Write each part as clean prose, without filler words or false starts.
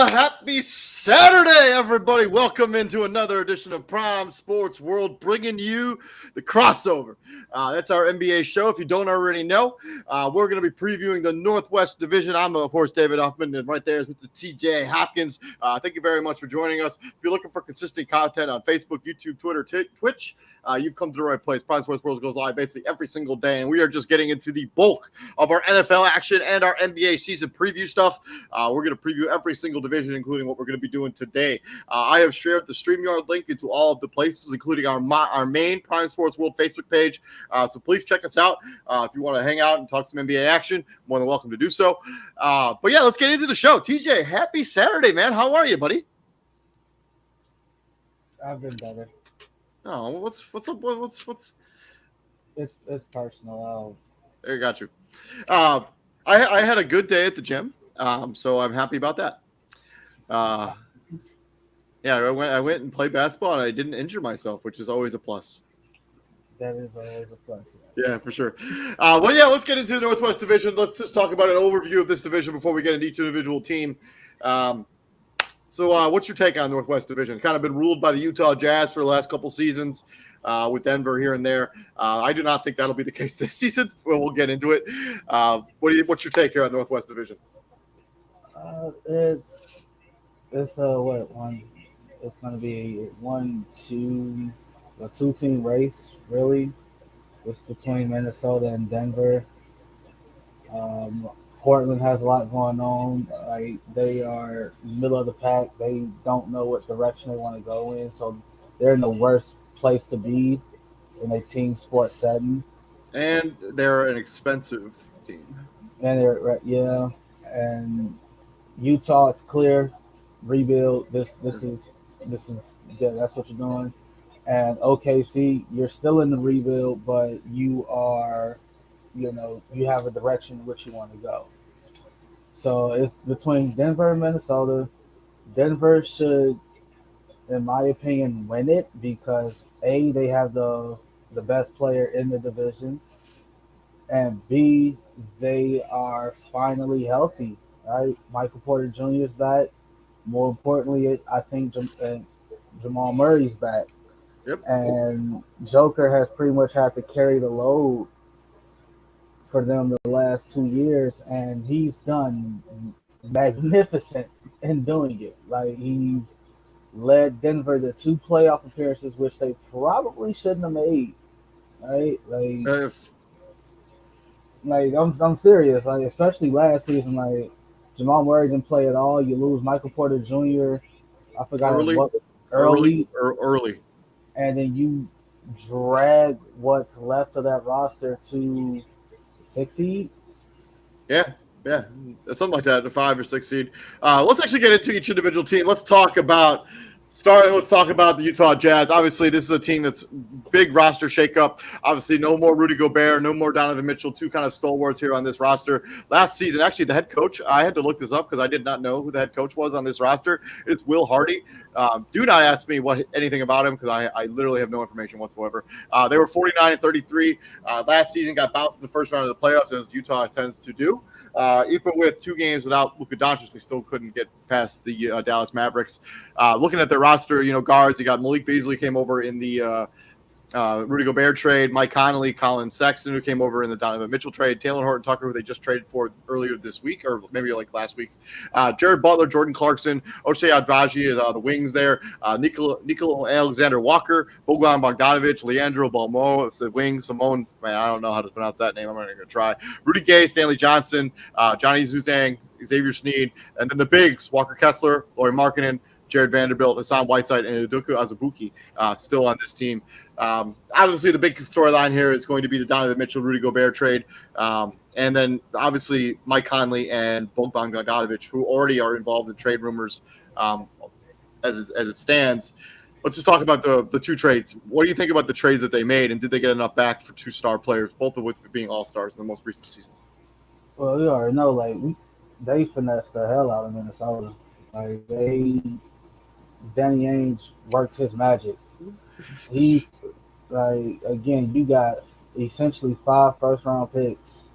Happy Saturday, everybody. Welcome into another edition of Prime Sports World, bringing you the crossover. That's our NBA show. If you don't already know, we're going to be previewing the Northwest Division. I'm, of course, David Huffman, and right there is Mr. TJ Hopkins. Thank you very much for joining us. If you're looking for consistent content on Facebook, YouTube, Twitter, Twitch, you've come to the right place. Prime Sports World goes live basically every single day, and we are just getting into the bulk of our NFL action and our NBA season preview stuff. We're going to preview every single division, including what we're going to be doing today. I have shared the StreamYard link into all of the places, including our main Prime Sports World Facebook page. So please check us out. If you want to hang out and talk some NBA action, more than welcome to do so. But yeah, let's get into the show. TJ, happy Saturday, man. How are you, buddy? I've been better. Oh, what's up? What's? It's personal. There, got you. I had a good day at the gym, so I'm happy about that. Yeah, I went and played basketball, and I didn't injure myself, which is always a plus. That is always a plus. Yeah, for sure. Well, yeah, let's get into the Northwest Division. Let's just talk about an overview of this division before we get into each individual team. So what's your take on Northwest Division? Kind of been ruled by the Utah Jazz for the last couple seasons, with Denver here and there. I do not think that'll be the case this season. We'll get into it. What's your take here on Northwest Division? It's what It's going to be a two-team race, really. It's between Minnesota and Denver. Um, Portland has a lot going on. Like they are middle of the pack. They don't know what direction they want to go in, so they're in the worst place to be in a team sport setting. And they're an expensive team. And yeah, and Utah, it's clear rebuild. This is yeah, that's what you're doing. And OKC, you're still in the rebuild, but you have a direction in which you want to go. So it's between Denver and Minnesota. Denver should, in my opinion, win it because A, they have the best player in the division, and B, they are finally healthy. Right, Michael Porter Jr. is back. More importantly, I think Jamal Murray's back, Yep. and Joker has pretty much had to carry the load for them the last 2 years, and he's done magnificent in doing it. Like he's led Denver to two playoff appearances, which they probably shouldn't have made. Right? If I'm serious. Like especially last season, like Jamal Murray didn't play at all. You lose Michael Porter Jr. I forgot early, what early, early. and then you drag what's left of that roster to 6 seed. Yeah, yeah, something like that, a 5 or 6 seed. Let's actually get into each individual team. Let's talk about the Utah Jazz. Obviously, this is a team that's big roster shakeup. Obviously, no more Rudy Gobert, no more Donovan Mitchell, two kind of stalwarts here on this roster. Last season, actually, the head coach, I had to look this up because I did not know who the head coach was on this roster. It's Will Hardy. Do not ask me anything about him because I literally have no information whatsoever. They were 49-33. Last season, got bounced in the first round of the playoffs, as Utah tends to do. Even with 2 games without Luka Doncic, they still couldn't get past the Dallas Mavericks. Looking at their roster, guards, you got Malik Beasley came over in the Rudy Gobert trade, Mike Conley, Colin Sexton, who came over in the Donovan Mitchell trade, Taylor Horton Tucker, who they just traded for earlier this week, or maybe like last week, Jared Butler, Jordan Clarkson, Ochai Agbaji is the wings there, Nicolo Alexander Walker, Bojan Bogdanovic, Leandro Balmo, it's the wings, Simone, man, I don't know how to pronounce that name, I'm not even going to try, Rudy Gay, Stanley Johnson, Johnny Zuzang, Xavier Sneed, and then the bigs, Walker Kessler, Lauri Markkanen, Jared Vanderbilt, Hassan Whiteside, and Udoka Azubuike still on this team. Obviously, the big storyline here is going to be the Donovan Mitchell-Rudy Gobert trade. And then, obviously, Mike Conley and Bojan Bogdanovic, who already are involved in trade rumors as it stands. Let's just talk about the 2 trades. What do you think about the trades that they made, and did they get enough back for 2 star players, both of which being all-stars in the most recent season? Well, you already know, they finessed the hell out of Minnesota. Like Danny Ainge worked his magic. He again, you got essentially 5 first round picks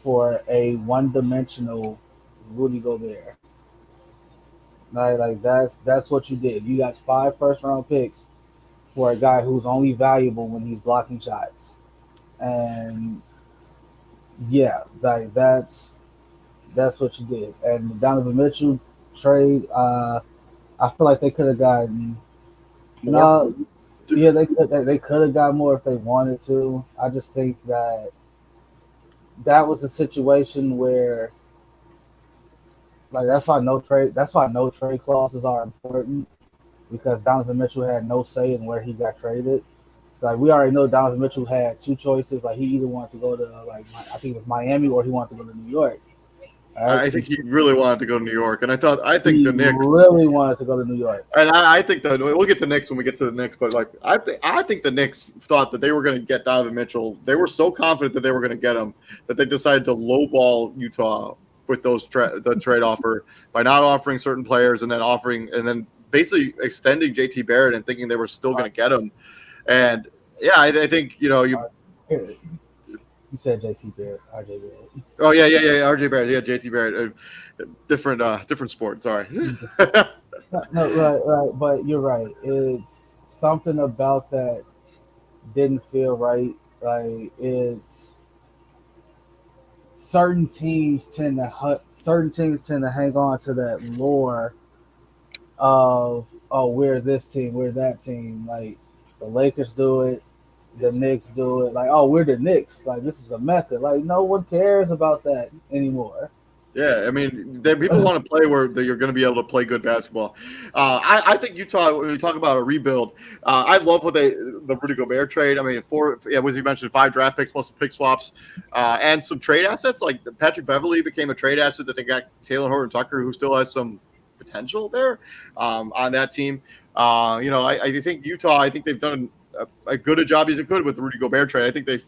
for a one-dimensional Rudy Gobert. That's what you did. You got 5 first round picks for a guy who's only valuable when he's blocking shots. And yeah, that's what you did. And the Donovan Mitchell trade, I feel like they could have gotten More? no. Yeah, they could have got more if they wanted to. I just think that was a situation where that's why no trade clauses are important because Donovan Mitchell had no say in where he got traded. Like we already know Donovan Mitchell had 2 choices. Like he either wanted to go to I think it was Miami or he wanted to go to New York. Right? I think he really wanted to go to New York, and I think he the Knicks really wanted to go to New York. And I think that we'll get to the Knicks when we get to the Knicks, but I think the Knicks thought that they were going to get Donovan Mitchell. They were so confident that they were going to get him that they decided to lowball Utah with the trade offer by not offering certain players and then basically extending JT Barrett and thinking they were still going to get him. And yeah, I think You said JT Barrett, RJ Barrett. Oh yeah, RJ Barrett, yeah, JT Barrett, different sport. Sorry. No, right, but you're right. It's something about that didn't feel right. Like it's certain teams tend to hang on to that lore of oh, we're this team, we're that team. Like the Lakers do it, the Knicks do it. Like, oh, we're the Knicks. Like this is a mecca. Like no one cares about that anymore. Yeah, I mean, people want to play where you're going to be able to play good basketball. I think Utah, when we talk about a rebuild, I love the Rudy Gobert trade. I mean, as you mentioned, 5 draft picks plus some pick swaps, and some trade assets. Like Patrick Beverley became a trade asset that they got Taylor Horton Tucker, who still has some potential there on that team. I think Utah, I think they've done a good a job as it could with the Rudy Gobert trade. I think they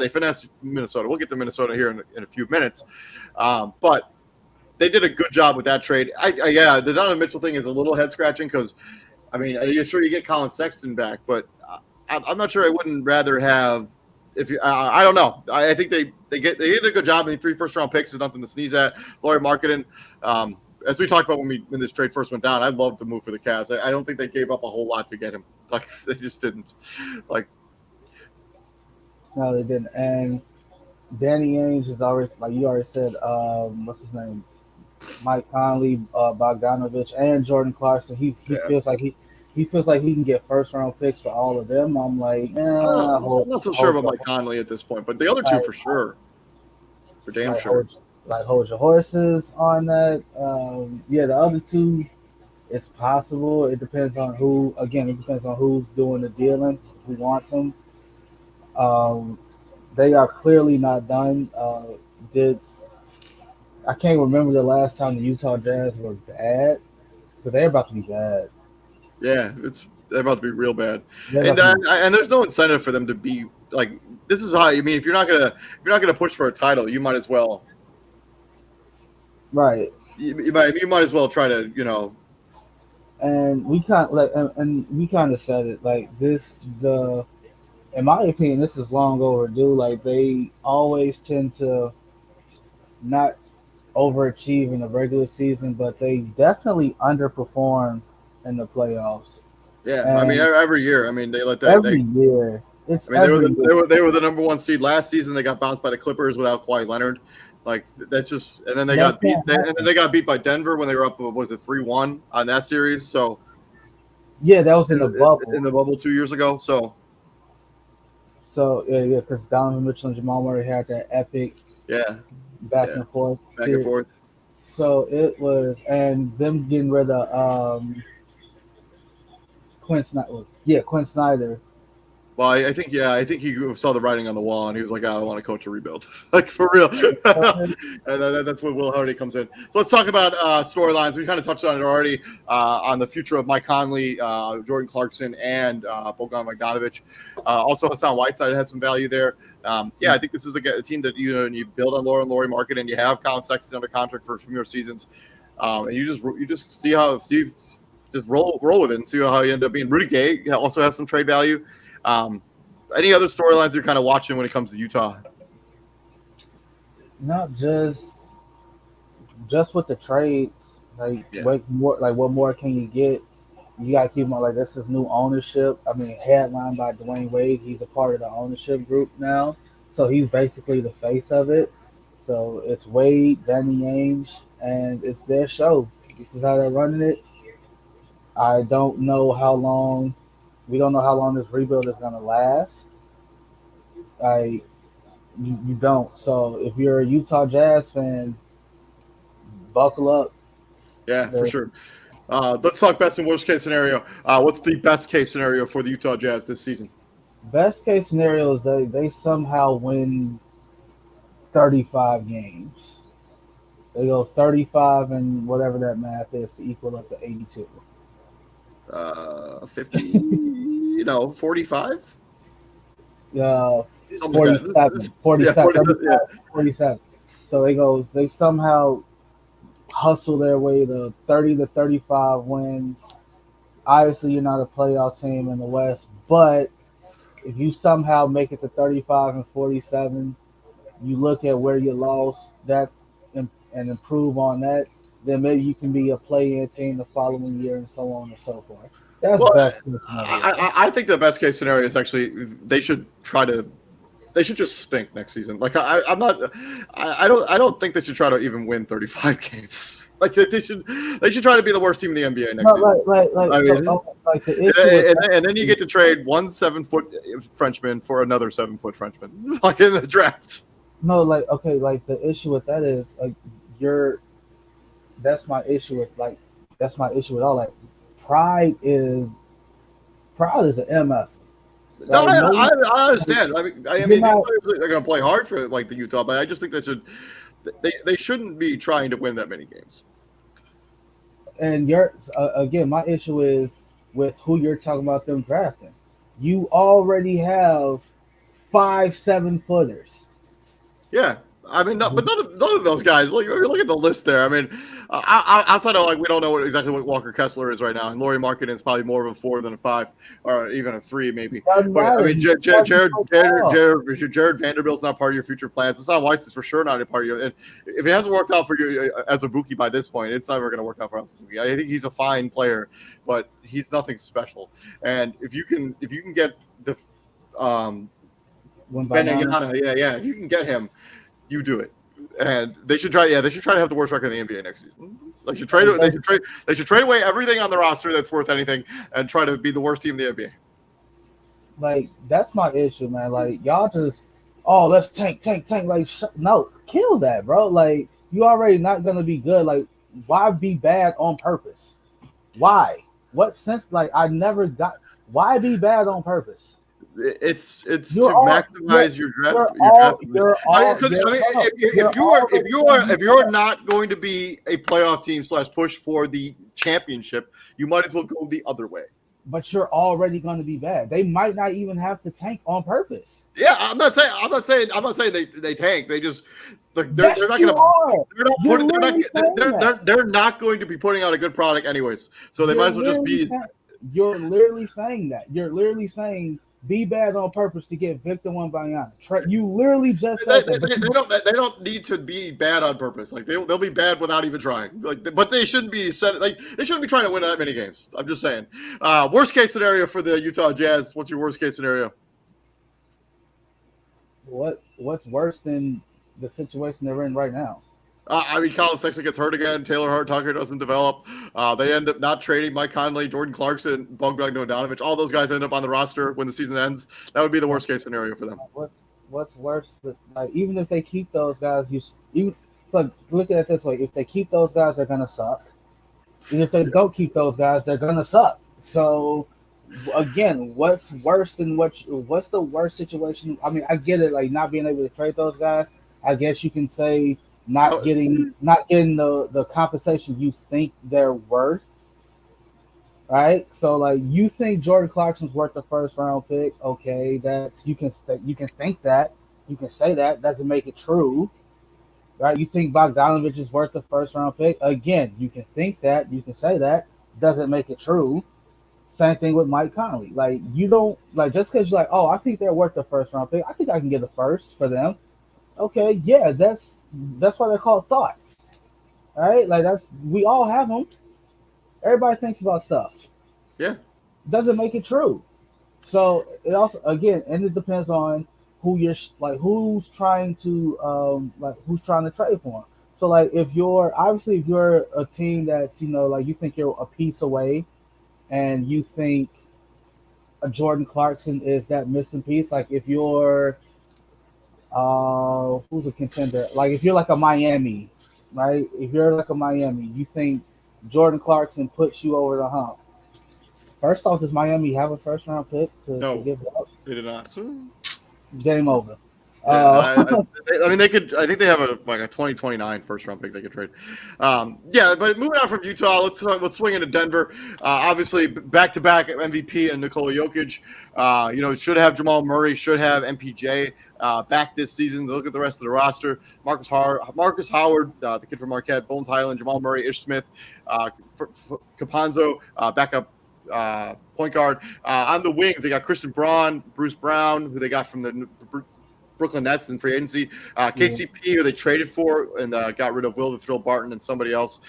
finessed Minnesota. We'll get to Minnesota here in a few minutes. But they did a good job with that trade. The Donovan Mitchell thing is a little head scratching because, I mean, you're sure you get Colin Sexton back, but I'm not sure I wouldn't rather have. I don't know. I think they did a good job. I mean, 3 first-round picks is nothing to sneeze at. Lauri Markkanen, as we talked about when this trade first went down, I loved the move for the Cavs. I don't think they gave up a whole lot to get him. Like they just didn't. Like No, they didn't. And Danny Ainge is already, like you already said, what's his name? Mike Conley, Bogdanovich, and Jordan Clarkson. He feels like he feels like he can get first round picks for all of them. I'm like, I'm not so sure about Mike Conley at this point, but the other two for sure, for damn sure. Hold your horses on that. The other two, it's possible. It depends on who. Again, it depends on who's doing the dealing, who wants them. They are clearly not done. I can't remember the last time the Utah Jazz were bad, because they're about to be bad. Yeah, they're about to be real bad, and there's no incentive for them to be like. This is how I mean. If you're not gonna push for a title, you might as well. Right. You might as well try to And we kind of said it like this. In my opinion, this is long overdue. Like they always tend to not overachieve in the regular season, but they definitely underperform in the playoffs. Yeah, and I mean every year. I mean they let that every year. It's they were the number 1 seed last season. They got bounced by the Clippers without Kawhi Leonard. Like that's just, and then they got beat. And then they got beat by Denver when they were up. Was it 3-1 on that series? So yeah, that was in the bubble. In the bubble 2 years ago. So yeah, because Donovan Mitchell and Jamal Murray had that epic. Yeah. Back and forth. So it was, and them getting rid of Quinn Snyder. Yeah, Quinn Snyder. Well, I think he saw the writing on the wall, and he was like, I don't want to coach a rebuild. Like, for real. And that's when Will Hardy comes in. So let's talk about storylines. We kind of touched on it already, on the future of Mike Conley, Jordan Clarkson, and Bogdan Bogdanovich. Also, Hassan Whiteside has some value there. I think this is a team that you build on Lauri Markkanen, and you have Colin Sexton under contract for a few more seasons. And you just see how Steve just roll with it and see how you end up being. Rudy Gay also has some trade value. Any other storylines you're kind of watching when it comes to Utah? Not just with the trades. What more can you get? You gotta keep them like this is new ownership. I mean, headlined by Dwayne Wade. He's a part of the ownership group now, so he's basically the face of it. So it's Wade, Danny Ainge, and it's their show. This is how they're running it. I don't know how long. We don't know how long this rebuild is going to last. You don't. So if you're a Utah Jazz fan, buckle up. Yeah, for sure. Let's talk best and worst case scenario. What's the best case scenario for the Utah Jazz this season? Best case scenario is they somehow win 35 games. They go 35 and whatever that math is to equal up to 82. 50, 45? 47. So they somehow hustle their way to 30 to 35 wins. Obviously, you're not a playoff team in the West, but if you somehow make it to 35 and 47, you look at where you lost, and improve on that, then maybe you can be a play-in team the following year and so on and so forth. That's best case scenario. I think the best case scenario is actually they should they should just stink next season. Like I'm not, I don't think they should try to even win 35 games. Like they should try to be the worst team in the NBA next season. I So, mean, like the issue with and then you get to trade one 7-foot Frenchman for another 7-foot Frenchman, like in the draft. no, like okay, like the issue with that is like you're. That's my issue with all like pride is an MF. No, Like, I understand. I mean, these not, players are going to play hard for like the Utah, but I just think they shouldn't be trying to win that many games. and again, my issue is with who you're talking about them drafting. You already have 5 7-footers. Yeah, I mean, but none of those guys. Look at the list there. I mean, outside of like we don't know exactly what Walker Kessler is right now, and Lauri Markkanen is probably more of a 4 than a 5, or even a 3 maybe. But I mean, Jared Vanderbilt's not part of your future plans. Hassan Whiteside is for sure not a part of your. And if it hasn't worked out for you as a Buki by this point, it's never going to work out for us. I think he's a fine player, but he's nothing special. And if you can get the Benyana, yeah, if you can get him, you do it. And they should try. Yeah, they should try to have the worst record in the NBA next season. They should trade away everything on the roster that's worth anything and try to be the worst team in the NBA. Like that's my issue, man. Like y'all just, let's tank. Like no, kill that, bro. Like you already not gonna be good. Like why be bad on purpose? Why? What sense? Like I never got. Why be bad on purpose? It's to maximize your draft. If you're not going to be a playoff team / push for the championship, you might as well go the other way. But you're already going to be bad. They might not even have to tank on purpose. Yeah, I'm not saying they tank. They just they're not going to be putting out a good product anyways. So they might as well just be. You're literally saying that. You're literally saying be bad on purpose to get Victor Wembanyama. You literally just said that. They don't need to be bad on purpose. Like they'll be bad without even trying. Like, but they shouldn't be they shouldn't be trying to win that many games. I'm just saying. Worst case scenario for the Utah Jazz. What's your worst case scenario? What's worse than the situation they're in right now? I mean, Colin Sexton gets hurt again. Taylor Hart-Tucker doesn't develop. They end up not trading Mike Conley, Jordan Clarkson, Bogdanovich. All those guys end up on the roster when the season ends. That would be the worst case scenario for them. What's worse? Like even if they keep those guys, look at it this way: if they keep those guys, they're gonna suck. And if they don't keep those guys, they're gonna suck. So again, what's worse than what's the worst situation? I mean, I get it, like not being able to trade those guys. I guess you can say. Not getting the compensation you think they're worth, right? So like you think Jordan Clarkson's worth the first round pick, okay? That's you can think that, you can say that, doesn't make it true, right? You think Bogdanovich is worth the first round pick, again, you can think that, you can say that, doesn't make it true. Same thing with Mike Conley. Like you don't like just because you're like, I think they're worth the first round pick. I think I can get the first for them. Okay, yeah, that's why they're called thoughts, all right? Like we all have them. Everybody thinks about stuff. Yeah, doesn't make it true. So it also it depends on who you're who's trying to trade for them. So like if you're a team that's like you think you're a piece away, and you think a Jordan Clarkson is that missing piece. Like if you're who's a contender? Like if you're like a Miami, right? If you're like a Miami, you think Jordan Clarkson puts you over the hump. First off, does Miami have a first round pick to give up? They did not. Game over. I mean, they could. I think they have a 2029 first round pick they could trade. But moving on from Utah, let's swing into Denver. Obviously, back to back MVP and Nikola Jokic. Should have Jamal Murray, should have MPJ back this season. Look at the rest of the roster: Marcus Howard, the kid from Marquette, Bones Highland, Jamal Murray, Ish Smith, Capanzo, backup point guard. On the wings, they got Christian Braun, Bruce Brown, who they got from the Brooklyn Nets in free agency, KCP, who they traded for and got rid of Will Barton and somebody else.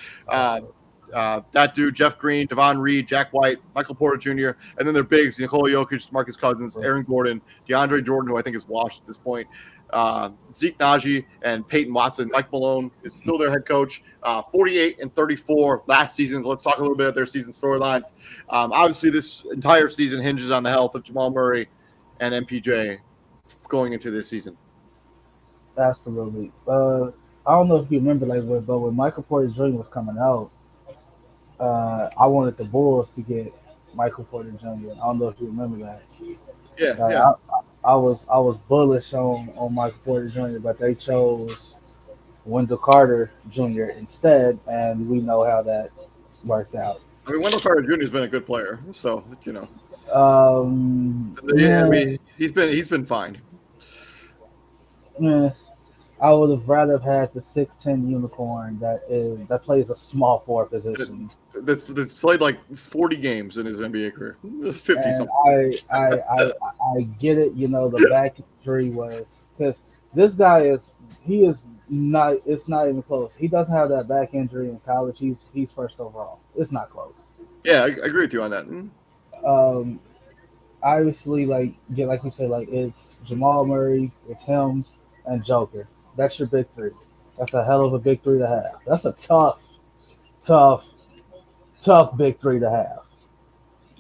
That dude, Jeff Green, Devon Reed, Jack White, Michael Porter Jr., and then their bigs, Nikola Jokic, Marcus Cousins, Aaron Gordon, DeAndre Jordan, who I think is washed at this point, Zeke Naji, and Peyton Watson. Mike Malone is still their head coach, 48 and 34 last season. So let's talk a little bit about their season storylines. Obviously, this entire season hinges on the health of Jamal Murray and MPJ going into this season. Absolutely. I don't know if you remember, but when Michael Porter Jr. was coming out, I wanted the Bulls to get Michael Porter Jr. I don't know if you remember that. Yeah. I was bullish on Michael Porter Jr., but they chose Wendell Carter Jr. instead, and we know how that worked out. I mean, Wendell Carter Jr. has been a good player, so Yeah. I mean, he's been fine. Yeah. I would have rather had the 6'10" unicorn that plays a small forward position. That's played like 40 games in his NBA career, 50 And something. I get it. The back injury was because this guy is not. It's not even close. He doesn't have that back injury in college. He's first overall. It's not close. Yeah, I agree with you on that. Obviously, like you said, like it's Jamal Murray, it's him, and Joker. That's your big three. That's a hell of a big three to have. That's a tough big three to have.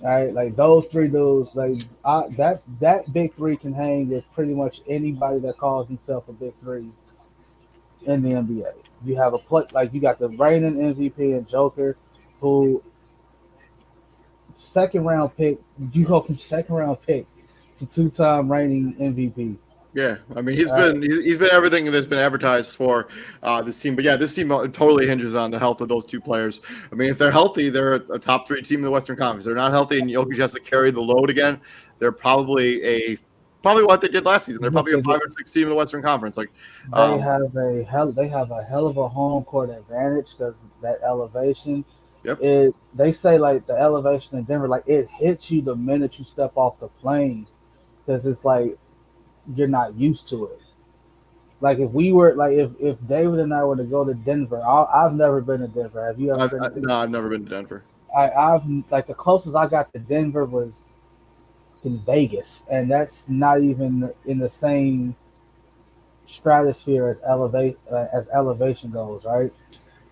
All right, like those three dudes, that big three can hang with pretty much anybody that calls himself a big three in the NBA. You have you got the reigning MVP and Joker, who second round pick. You go from second round pick to 2-time reigning MVP. Yeah, I mean he's been everything that's been advertised for this team. But yeah, this team totally hinges on the health of those two players. I mean, if they're healthy, they're a top 3 team in the Western Conference. If they're not healthy, and Jokic has to carry the load again, they're probably what they did last season. They're probably a 5 or 6 team in the Western Conference. Like they have a hell of a home court advantage because that elevation. Yep. They say like the elevation in Denver, like it hits you the minute you step off the plane because it's like you're not used to it. Like if we were like if David and I were to go to Denver, I've never been to Denver. Have you ever been to Denver? No, I've never been to Denver. I've like the closest I got to Denver was in Vegas, and that's not even in the same stratosphere as elevation goes, right?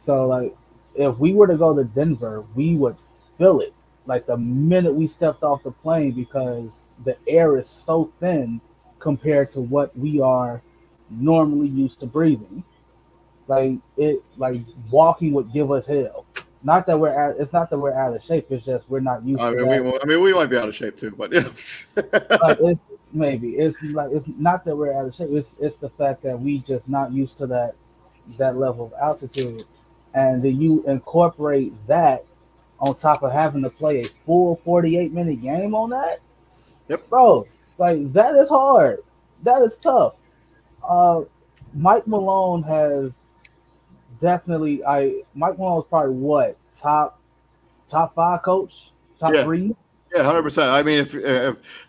So like if we were to go to Denver, we would feel it like the minute we stepped off the plane because the air is so thin compared to what we are normally used to breathing. Like walking would give us hell. It's not that we're out of shape. It's just we're not used to that. We might be out of shape too, but yeah. It's not that we're out of shape. It's the fact that we just not used to that level of altitude, and then you incorporate that on top of having to play a full 48-minute game on that. Yep, bro. Like that is hard. That is tough. Mike Malone has definitely. Mike Malone is probably what top 5 coach, top 3. Yeah, 100%. I mean,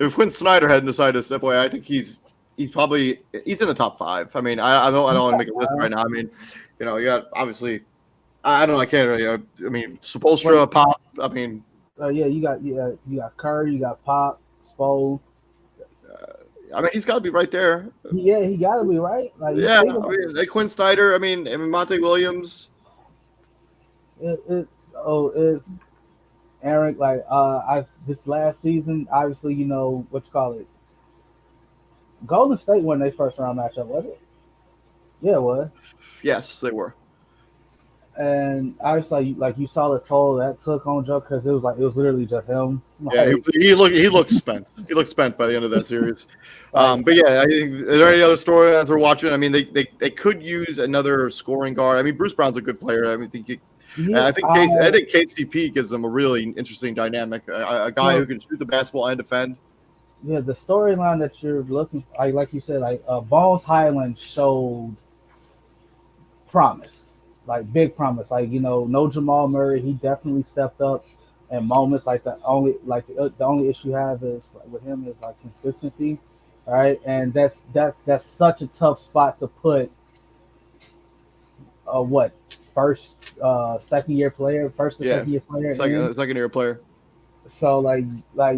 if Quinn Snyder hadn't decided to step away, I think he's in the top 5. I mean, I don't want to make a list right now. I mean, you got obviously. I don't know. I can't really. I mean, Spoelstra, Pop. I mean. You got Curry, you got Pop, Spo. I mean, he's got to be right there. Yeah, he got to be right. Like, yeah, I mean, like Quinn Snyder. I mean, Monte Williams. It's Eric. Like, this last season, obviously, what you call it. Golden State won their first round matchup, was it? Yeah, it was. Yes, they were. And obviously, like you saw the toll that took on Joe because it was literally just him. Yeah, he looked spent. He looked spent by the end of that series. But yeah, I think is there any other storylines we're watching? I mean, they could use another scoring guard. I mean, Bruce Brown's a good player. I mean, I think KCP gives them a really interesting dynamic. A guy who can shoot the basketball and defend. Yeah, the storyline that you're looking, like you said, Bones Highland showed promise. Like big promise, no Jamal Murray. He definitely stepped up in moments. Like the only issue you have is with him is like consistency, all right. And that's such a tough spot to put. second year player, first or Yeah, second year player. second year player. So like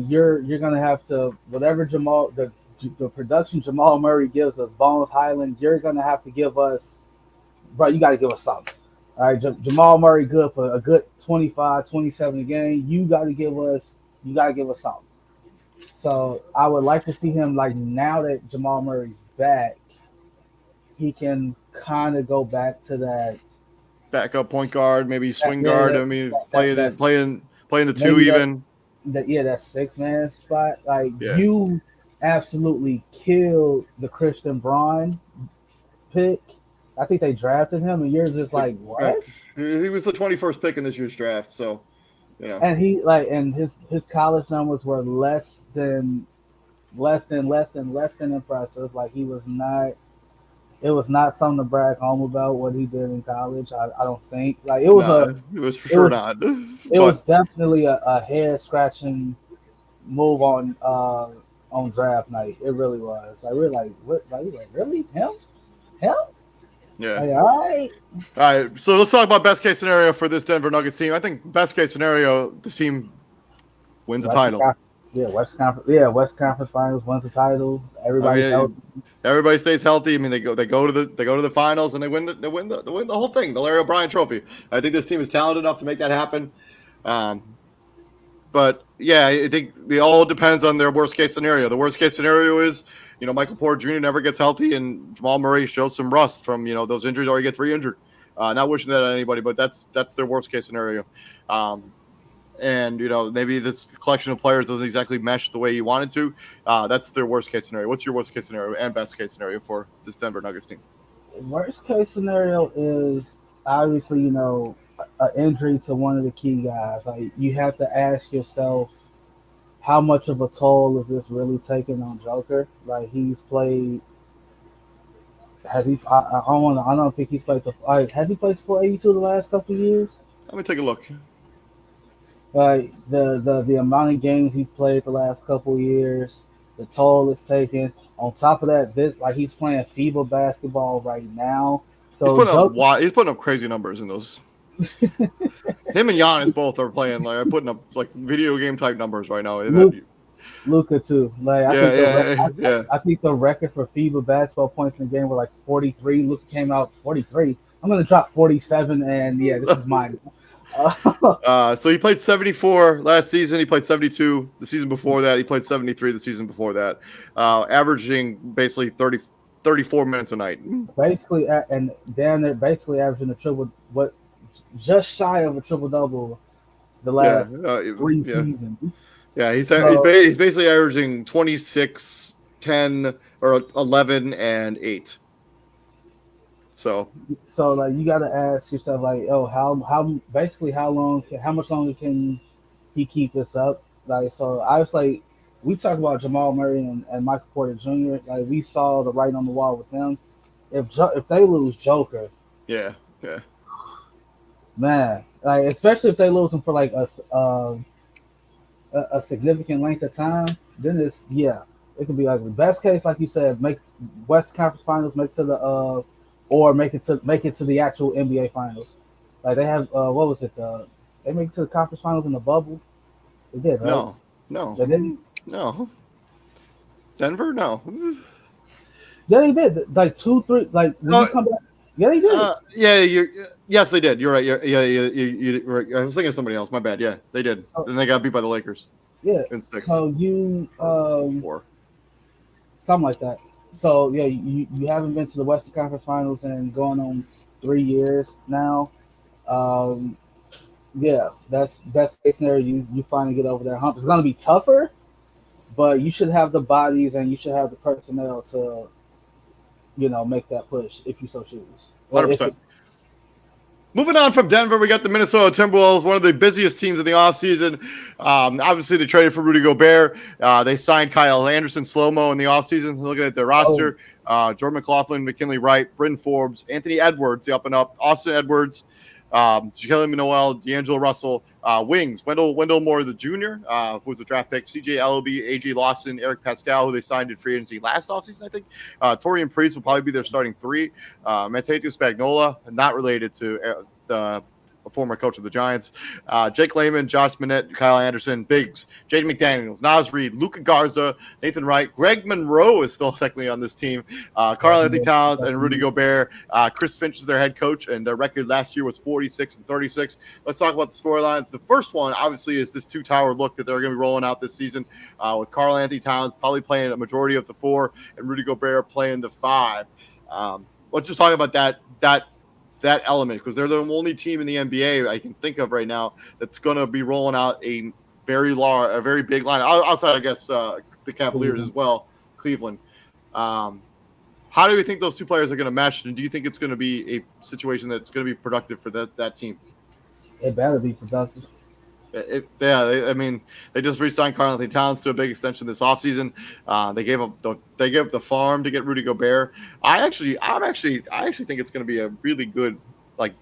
you're gonna have to whatever the production Jamal Murray gives us, Bones Highland, you're gonna have to give us, bro. You got to give us something. All right, Jamal Murray good for a good 25, 27 a game. You got to give us something. So I would like to see him like now that Jamal Murray's back, he can kind of go back to that Backup point guard, maybe swing yeah, guard. I mean, playing the two maybe even. that 6-man spot. Like Yeah. you absolutely killed the Christian Braun pick. I think they drafted him, and you're just like, what? He was the 21st pick in this year's draft, so And he and his college numbers were less than impressive. Like he was not. It was not something to brag home about what he did in college. I don't think like it was it was for sure not. It was definitely a head scratching move on draft night. It really was. Like we're like, what? Like really him? Yeah. Like, all right. So let's talk about best case scenario for this Denver Nuggets team. I think best case scenario, the team wins the title. West Conference Finals, wins the title. Everybody stays healthy. I mean, they go to the finals and they win the whole thing, the Larry O'Brien Trophy. I think this team is talented enough to make that happen. But yeah, I think it all depends on their worst case scenario. The worst case scenario is, Michael Porter Jr. never gets healthy and Jamal Murray shows some rust from, those injuries, or he gets re-injured. Not wishing that on anybody, but that's their worst case scenario. And maybe this collection of players doesn't exactly mesh the way you wanted to. That's their worst case scenario. What's your worst case scenario and best case scenario for this Denver Nuggets team? Worst case scenario is obviously an injury to one of the key guys. Like you have to ask yourself, how much of a toll is this really taking on Joker? Like he's played. Has he? I don't think he's played has he played the full 82 the last couple of years? Let me take a look. Like the amount of games he's played the last couple of years, the toll it's taken. On top of that, he's playing FIBA basketball right now. So he's putting up crazy numbers in those. Him and Giannis both are playing putting up video game type numbers right now. Luka too. I think the record for FIBA basketball points in the game were 43. Luka came out 43. I'm gonna drop 47, and this is mine. So he played 74 last season. He played 72 the season before that. He played 73 the season before that, averaging basically 34 minutes a night. Basically, and down there, basically averaging just shy of a triple-double the last 3 seasons. Yeah, he's basically averaging 26, 10, or 11, and 8. So you got to ask yourself how much longer can he keep this up? So I was we talk about Jamal Murray and Michael Porter Jr. We saw the writing on the wall with them. If they lose Joker, yeah, man, especially if they lose him for a significant length of time, then it could be the best case, like you said, make West Conference Finals, make to the or make it to the actual NBA Finals. They have what was it? They make it to the conference finals in the bubble. They did, right? No. They didn't. No. Denver, no. Yeah, they did. 2, 3. When you come back. Yeah, they did. Yes, they did. You're right. You right. I was thinking of somebody else. My bad. Yeah, they did. Then they got beat by the Lakers. Yeah. In 6. So you 4. Something like that. So you haven't been to the Western Conference Finals in going on 3 years now. That's best case scenario. You finally get over that hump. It's gonna be tougher, but you should have the bodies and you should have the personnel to, make that push if you so choose. 100%. Moving on from Denver, we got the Minnesota Timberwolves, one of the busiest teams in the offseason. Obviously, they traded for Rudy Gobert. They signed Kyle Anderson slow-mo in the offseason. Looking at their roster, Jordan McLaughlin, McKinley Wright, Bryn Forbes, Anthony Edwards, the up-and-up, Austin Edwards, Jalen Noel, D'Angelo Russell, wings, Wendell Moore the Jr., who was a draft pick, CJ Ellaby, AJ Lawson, Eric Pascal, who they signed in free agency last offseason, I think. Torian Priest will probably be their starting 3. Mateo Spagnola, not related to a former coach of the Giants. Jake Layman, Josh Minette, Kyle Anderson, Biggs, Jaden McDaniels, Nas Reed, Luka Garza, Nathan Wright, Greg Monroe is still technically on this team, Karl Anthony Towns, and Rudy Gobert. Chris Finch is their head coach, and their record last year was 46-36. Let's talk about the storylines. The first one, obviously, is this two-tower look that they're going to be rolling out this season with Karl Anthony Towns probably playing a majority of the 4 and Rudy Gobert playing the 5. Let's just talk about that element, because they're the only team in the NBA I can think of right now that's going to be rolling out a very big line outside, I guess, the Cavaliers as well, Cleveland. How do you think those two players are going to mesh, and do you think it's going to be a situation that's going to be productive for that team? It better be productive. They just re-signed Karl Anthony Towns to a big extension this offseason. They gave up the farm to get Rudy Gobert. I actually think it's going to be a really good, like,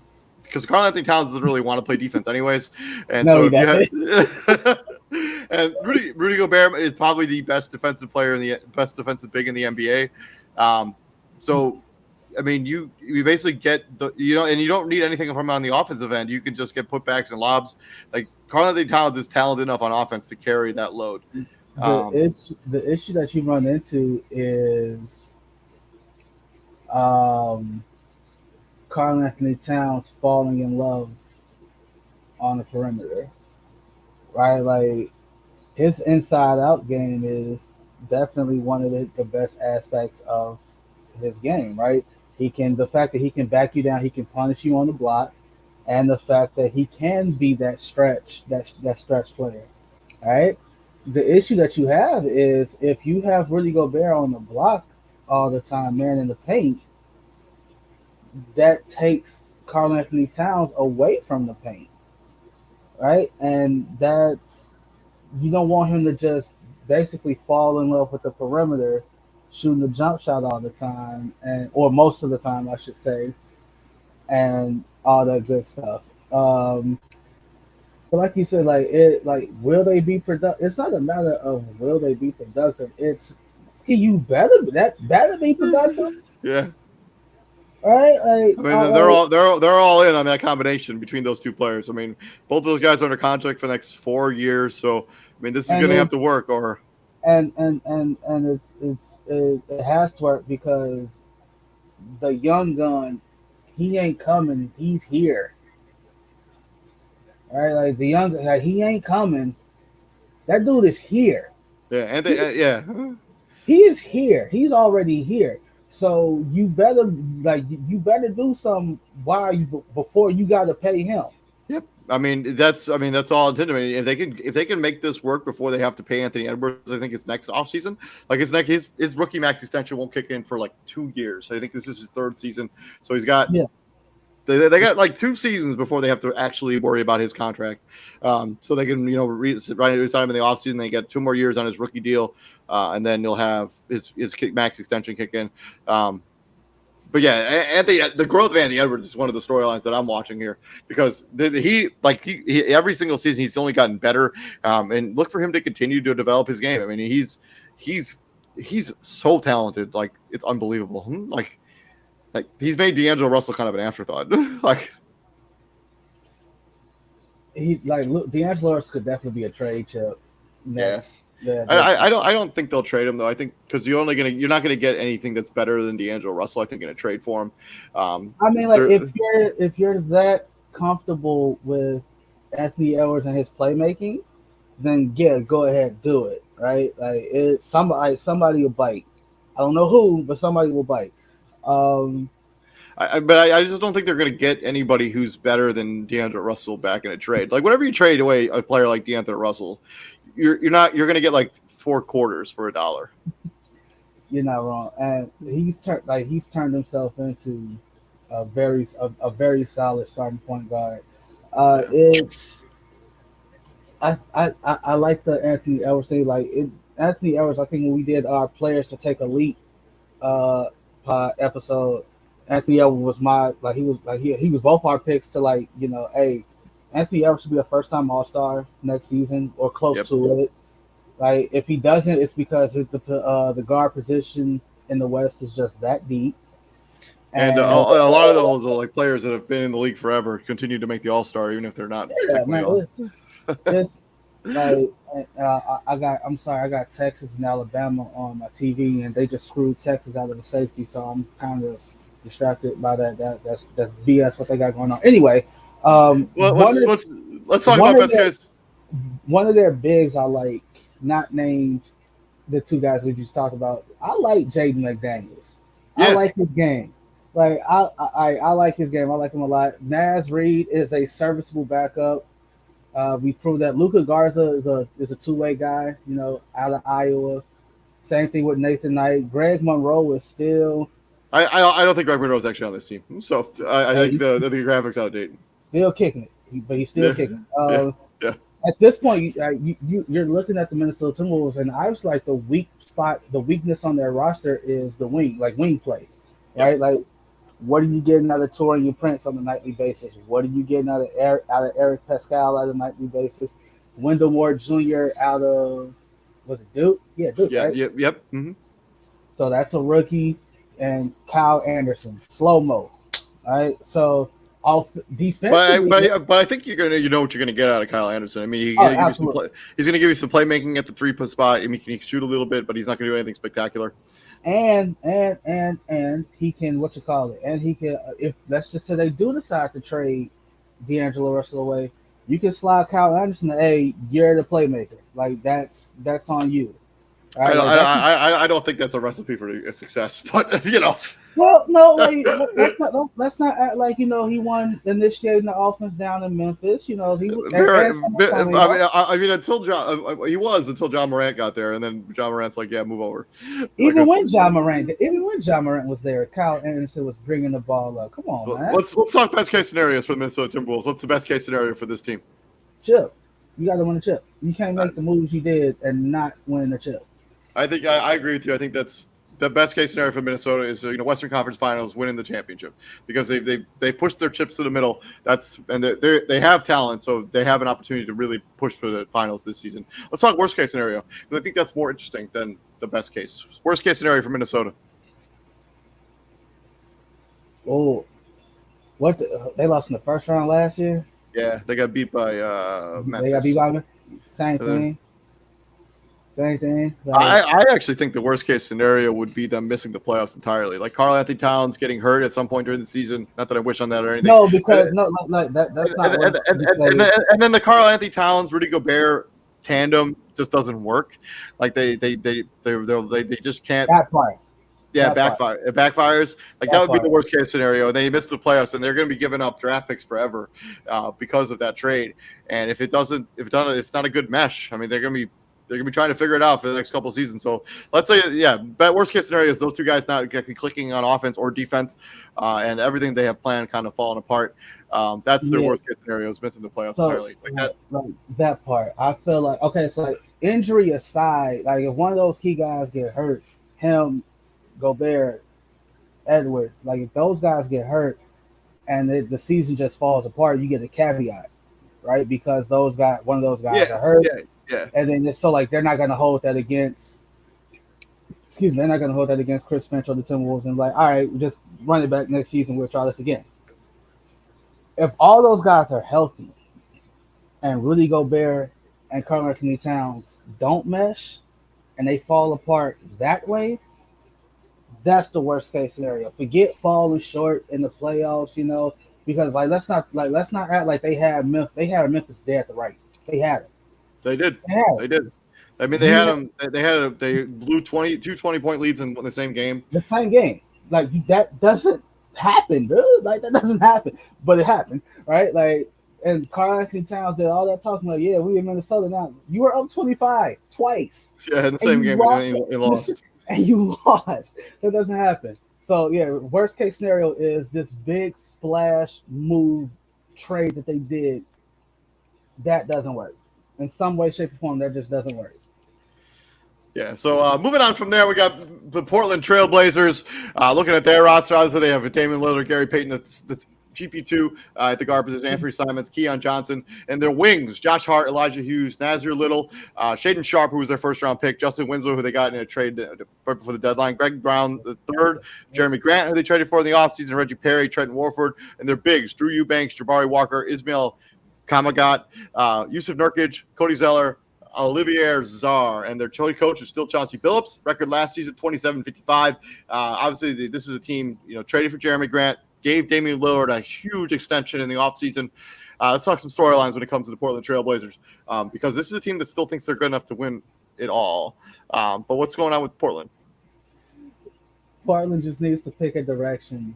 because Karl Anthony Towns doesn't really want to play defense anyways, and no, so and Rudy Gobert is probably the best defensive big in the NBA. So. I mean, you basically get and you don't need anything from him on the offensive end. You can just get putbacks and lobs. Like, Karl Anthony Towns is talented enough on offense to carry that load. The issue that you run into is Karl Anthony Towns falling in love on the perimeter, right? Like, his inside-out game is definitely one of the best aspects of his game, right? The fact that he can back you down, he can punish you on the block, and the fact that he can be that stretch player, right? The issue that you have is if you have Rudy Gobert on the block all the time, man, in the paint, that takes Karl Anthony Towns away from the paint, right? And you don't want him to just basically fall in love with the perimeter, shooting the jump shot all the time, or most of the time, I should say, and all that good stuff. But like you said, will they be productive? It's not a matter of will they be productive. It's you better be productive. Yeah. Right. They're all in on that combination between those two players. I mean, both of those guys are under contract for the next 4 years, so this is going to have to work. And it has to work because the young gun, he ain't coming. He's here. All right, like the young, he ain't coming. That dude is here. Yeah, and he is here. He's already here. So you better do something before you got to pay him. Yep. That's all intended. If they can make this work before they have to pay Anthony Edwards, I think it's next offseason. Like, his rookie max extension won't kick in for like 2 years. So I think this is his 3rd season. So he's got they got like 2 seasons before they have to actually worry about his contract. So they can resign him in the offseason. They get 2 more years on his rookie deal, and then he'll have his max extension kick in. But yeah, the growth of Anthony Edwards is one of the storylines that I'm watching here, because he every single season he's only gotten better, and look for him to continue to develop his game. I mean, he's so talented, like, it's unbelievable. Like he's made D'Angelo Russell kind of an afterthought. D'Angelo Russell could definitely be a trade chip. Yeah, I don't think they'll trade him though. I think because you're not gonna get anything that's better than D'Angelo Russell, I think, in a trade for him. If you're that comfortable with Anthony Edwards and his playmaking, then go ahead, do it. Right? Like somebody will bite. I don't know who, but somebody will bite. I just don't think they're going to get anybody who's better than D'Angelo Russell back in a trade. Like, whenever you trade away a player like D'Angelo Russell, you're going to get like 4 quarters for $1. You're not wrong, and he's turned himself into a very solid starting point guard. I like the Anthony Edwards thing. Anthony Edwards, I think when we did our players to take a leap episode, Anthony Edwards was he was both our picks to hey, Anthony Edwards should be a first-time All-Star next season or close to it. Like, if he doesn't, it's because the guard position in the West is just that deep. And And a lot of those are like players that have been in the league forever continue to make the All-Star, even if they're not yeah, technically man, on. it's like I got Texas and Alabama on my TV, and they just screwed Texas out of the safety, so I'm kind of distracted by that. That's BS what they got going on. Anyway, Well, one of let's talk about best case. one of their bigs I like, not named the two guys we just talked about. I like Jaden McDaniels. I Yeah, like his game. Like I like his game. I like him a lot. Naz Reid is a serviceable backup. We proved that Luca Garza is a two-way guy, out of Iowa. Same thing with Nathan Knight. Greg Monroe is still I don't think Greg Monroe is actually on this team, so I think the graphics out of date. still kicking it, but he's still Yeah, kicking. yeah. At this point, you're looking at the Minnesota Timberwolves, and I was like the weakness on their roster is the wing play, right? Yep. Like, what are you getting out of Torian Prince on a nightly basis? What are you getting out of Eric Pascal on a nightly basis? Wendell Moore Jr. out of was it Duke? Yeah, Duke, Yeah, right? yep. Mm-hmm. So that's a rookie, and Kyle Anderson, slow mo. All right, so defensively, But I think you know what you're gonna get out of Kyle Anderson. I mean, he's oh, gonna give you some absolutely. he's gonna give you some playmaking at the 3 spot. I mean, he can shoot a little bit, but he's not gonna do anything spectacular. And he can and he can if let's just say they do decide to trade D'Angelo Russell away, you can slide Kyle Anderson. Hey, you're the playmaker. Like that's on you. All right, I don't think that's a recipe for success, but well, no, like let's not act like he won initiating the offense down in Memphis. He was until John Morant got there, and then John Morant's like, yeah, move over. Even when John Morant was there, Kyle Anderson was bringing the ball up. Come on, man. Let's talk best case scenarios for the Minnesota Timberwolves. What's the best case scenario for this team? Chip. You got to win a chip. You can't make the moves you did and not win a chip. I think I agree with you. I think that's the best case scenario for Minnesota is Western Conference Finals, winning the championship, because they pushed their chips to the middle. They have talent, so they have an opportunity to really push for the finals this season. Let's talk worst case scenario, because I think that's more interesting than the best case. Worst case scenario for Minnesota. Oh, they lost in the first round last year. Yeah, they got beat by Memphis. They got beat by Memphis. Same thing. Same thing. I actually think the worst case scenario would be them missing the playoffs entirely. Like Karl Anthony Towns getting hurt at some point during the season. Not that I wish on that or anything. No, because that's not. And then the Karl Anthony Towns Rudy Gobert tandem just doesn't work. Like they just can't. Backfire. Yeah, backfire. It backfires. Like that would be the worst case scenario. They miss the playoffs, and they're going to be giving up draft picks forever because of that trade. And if it's not a good mesh, I mean, they're going to be trying to figure it out for the next couple of seasons. So let's say, worst case scenario is those two guys not clicking on offense or defense, and everything they have planned kind of falling apart. That's their worst case scenario, is missing the playoffs entirely. That part, I feel like, okay, so like injury aside, like if one of those key guys get hurt, him, Gobert, Edwards, like if those guys get hurt and the season just falls apart, you get a caveat, right? Because one of those guys are hurt. Yeah. And then it's so like they're not going to hold that against. They're not going to hold that against Chris Finch or the Timberwolves and like, all right, just run it back next season. We'll try this again. If all those guys are healthy, and Rudy Gobert and Karl Anthony Towns don't mesh, and they fall apart that way, that's the worst case scenario. Forget falling short in the playoffs, because let's not act like they had Memphis dead at the right. They had it. They did. I mean, they blew 2 20-point leads in the same game. The same game. Like that doesn't happen, dude. Like that doesn't happen. But it happened, right? Like, and Karl Anthony Towns did all that talking like, yeah, we in Minnesota now. You were up 25 twice. Yeah, in the same game, you lost. And you lost. That doesn't happen. So yeah, worst case scenario is this big splash move trade that they did. That doesn't work. In some way, shape, or form, that just doesn't work. Yeah, so moving on from there, we got the Portland Trailblazers. Looking at their roster, obviously they have Damian Lillard, Gary Payton GP2 at the guard position, Anthony Simons, Keon Johnson, and their wings, Josh Hart, Elijah Hughes, Nazir Little, Shaden Sharp, who was their first-round pick, Justin Winslow, who they got in a trade right before the deadline, Greg Brown the third, Jeremy Grant, who they traded for in the offseason, Reggie Perry, Trenton Warford, and their bigs, Drew Eubanks, Jabari Walker, Ismail Kamagat, Yusuf Nurkic, Cody Zeller, Olivier Czar, and their coach is still Chauncey Billups. Record last season 27-55. Obviously, this is a team traded for Jeremy Grant, gave Damian Lillard a huge extension in the offseason. Let's talk some storylines when it comes to the Portland Trail Blazers, because this is a team that still thinks they're good enough to win it all. But what's going on with Portland? Portland just needs to pick a direction.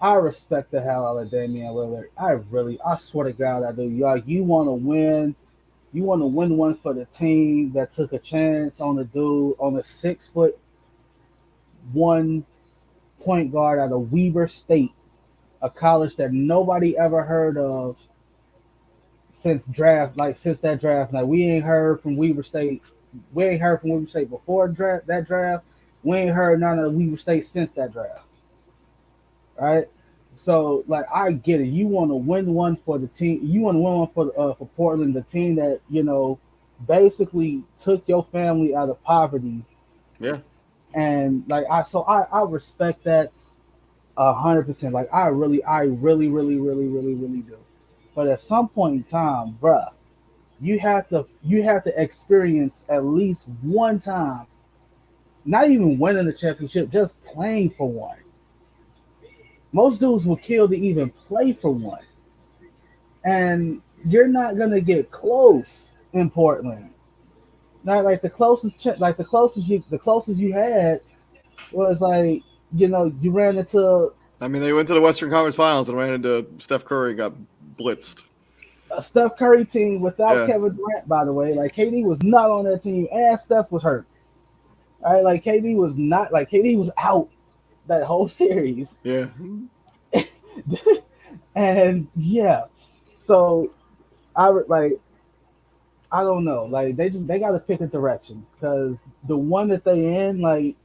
I respect the hell out of Damian Lillard. I swear to God, I do. Y'all, you want to win. You want to win one for the team that took a chance on a dude, on a 6'1" point guard out of Weber State, a college that nobody ever heard of since that draft. Like, we ain't heard from Weber State. We ain't heard from Weber State before that draft. We ain't heard none of Weber State since that draft. Right? So, like, I get it. You want to win one for the team. You want to win one for Portland, the team that, basically took your family out of poverty. Yeah. And, like, I respect that 100%. Like, I really do. But at some point in time, bruh, you have to experience at least one time, not even winning the championship, just playing for one. Most dudes will kill to even play for one. And you're not gonna get close in Portland. Not like the closest you had was like, you ran into. I mean, they went to the Western Conference Finals and ran into Steph Curry and got blitzed. A Steph Curry team without Kevin Durant, by the way. Like, KD was not on that team, and Steph was hurt. All right, like KD was out that whole series. Yeah. And yeah, so I don't know. Like, they got to pick a direction, because the one that they in, like,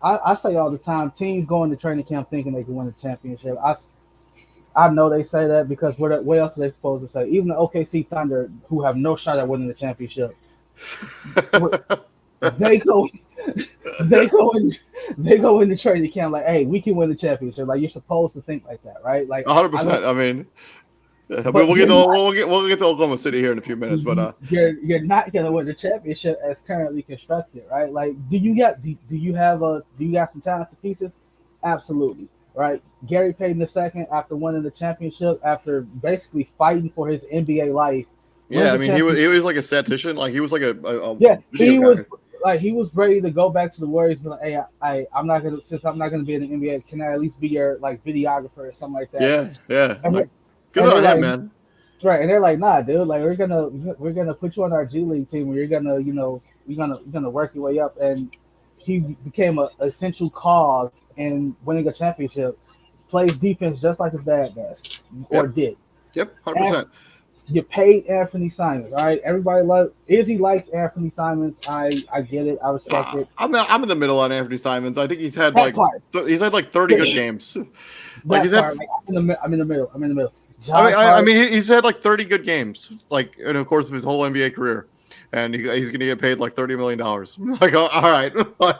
I say all the time, teams go into training camp thinking they can win the championship. I know they say that because what else are they supposed to say? Even the OKC Thunder, who have no shot at winning the championship, they go into training camp like, hey, we can win the championship. Like, you're supposed to think like that, right? Like, 100%. I mean, we'll get to Oklahoma City here in a few minutes, but you're not gonna win the championship as currently constructed, right? Like, do you got some talented pieces? Absolutely, right? Gary Payton II, after winning the championship, after basically fighting for his NBA life. Yeah, I mean, he was like a statistician, like he was like a he was guy. Like, he was ready to go back to the Warriors, but like, hey, I'm not gonna be in the NBA. Can I at least be your like videographer or something like that? Yeah. Good on him, man. Right, and they're like, nah, dude. Like, we're gonna put you on our G League team where you're gonna work your way up. And he became an essential cog in winning a championship. Plays defense just like his dad does, or did. Yep, 100%. You paid Anthony Simons, all right? Everybody Izzy likes Anthony Simons. I get it. I respect it. I'm in the middle on Anthony Simons. I think he's had like 30 good games. Like, I'm in the middle. I mean, he's had like 30 good games, like, in the course of his whole NBA career, and he's going to get paid like $30 million. Like, all right. All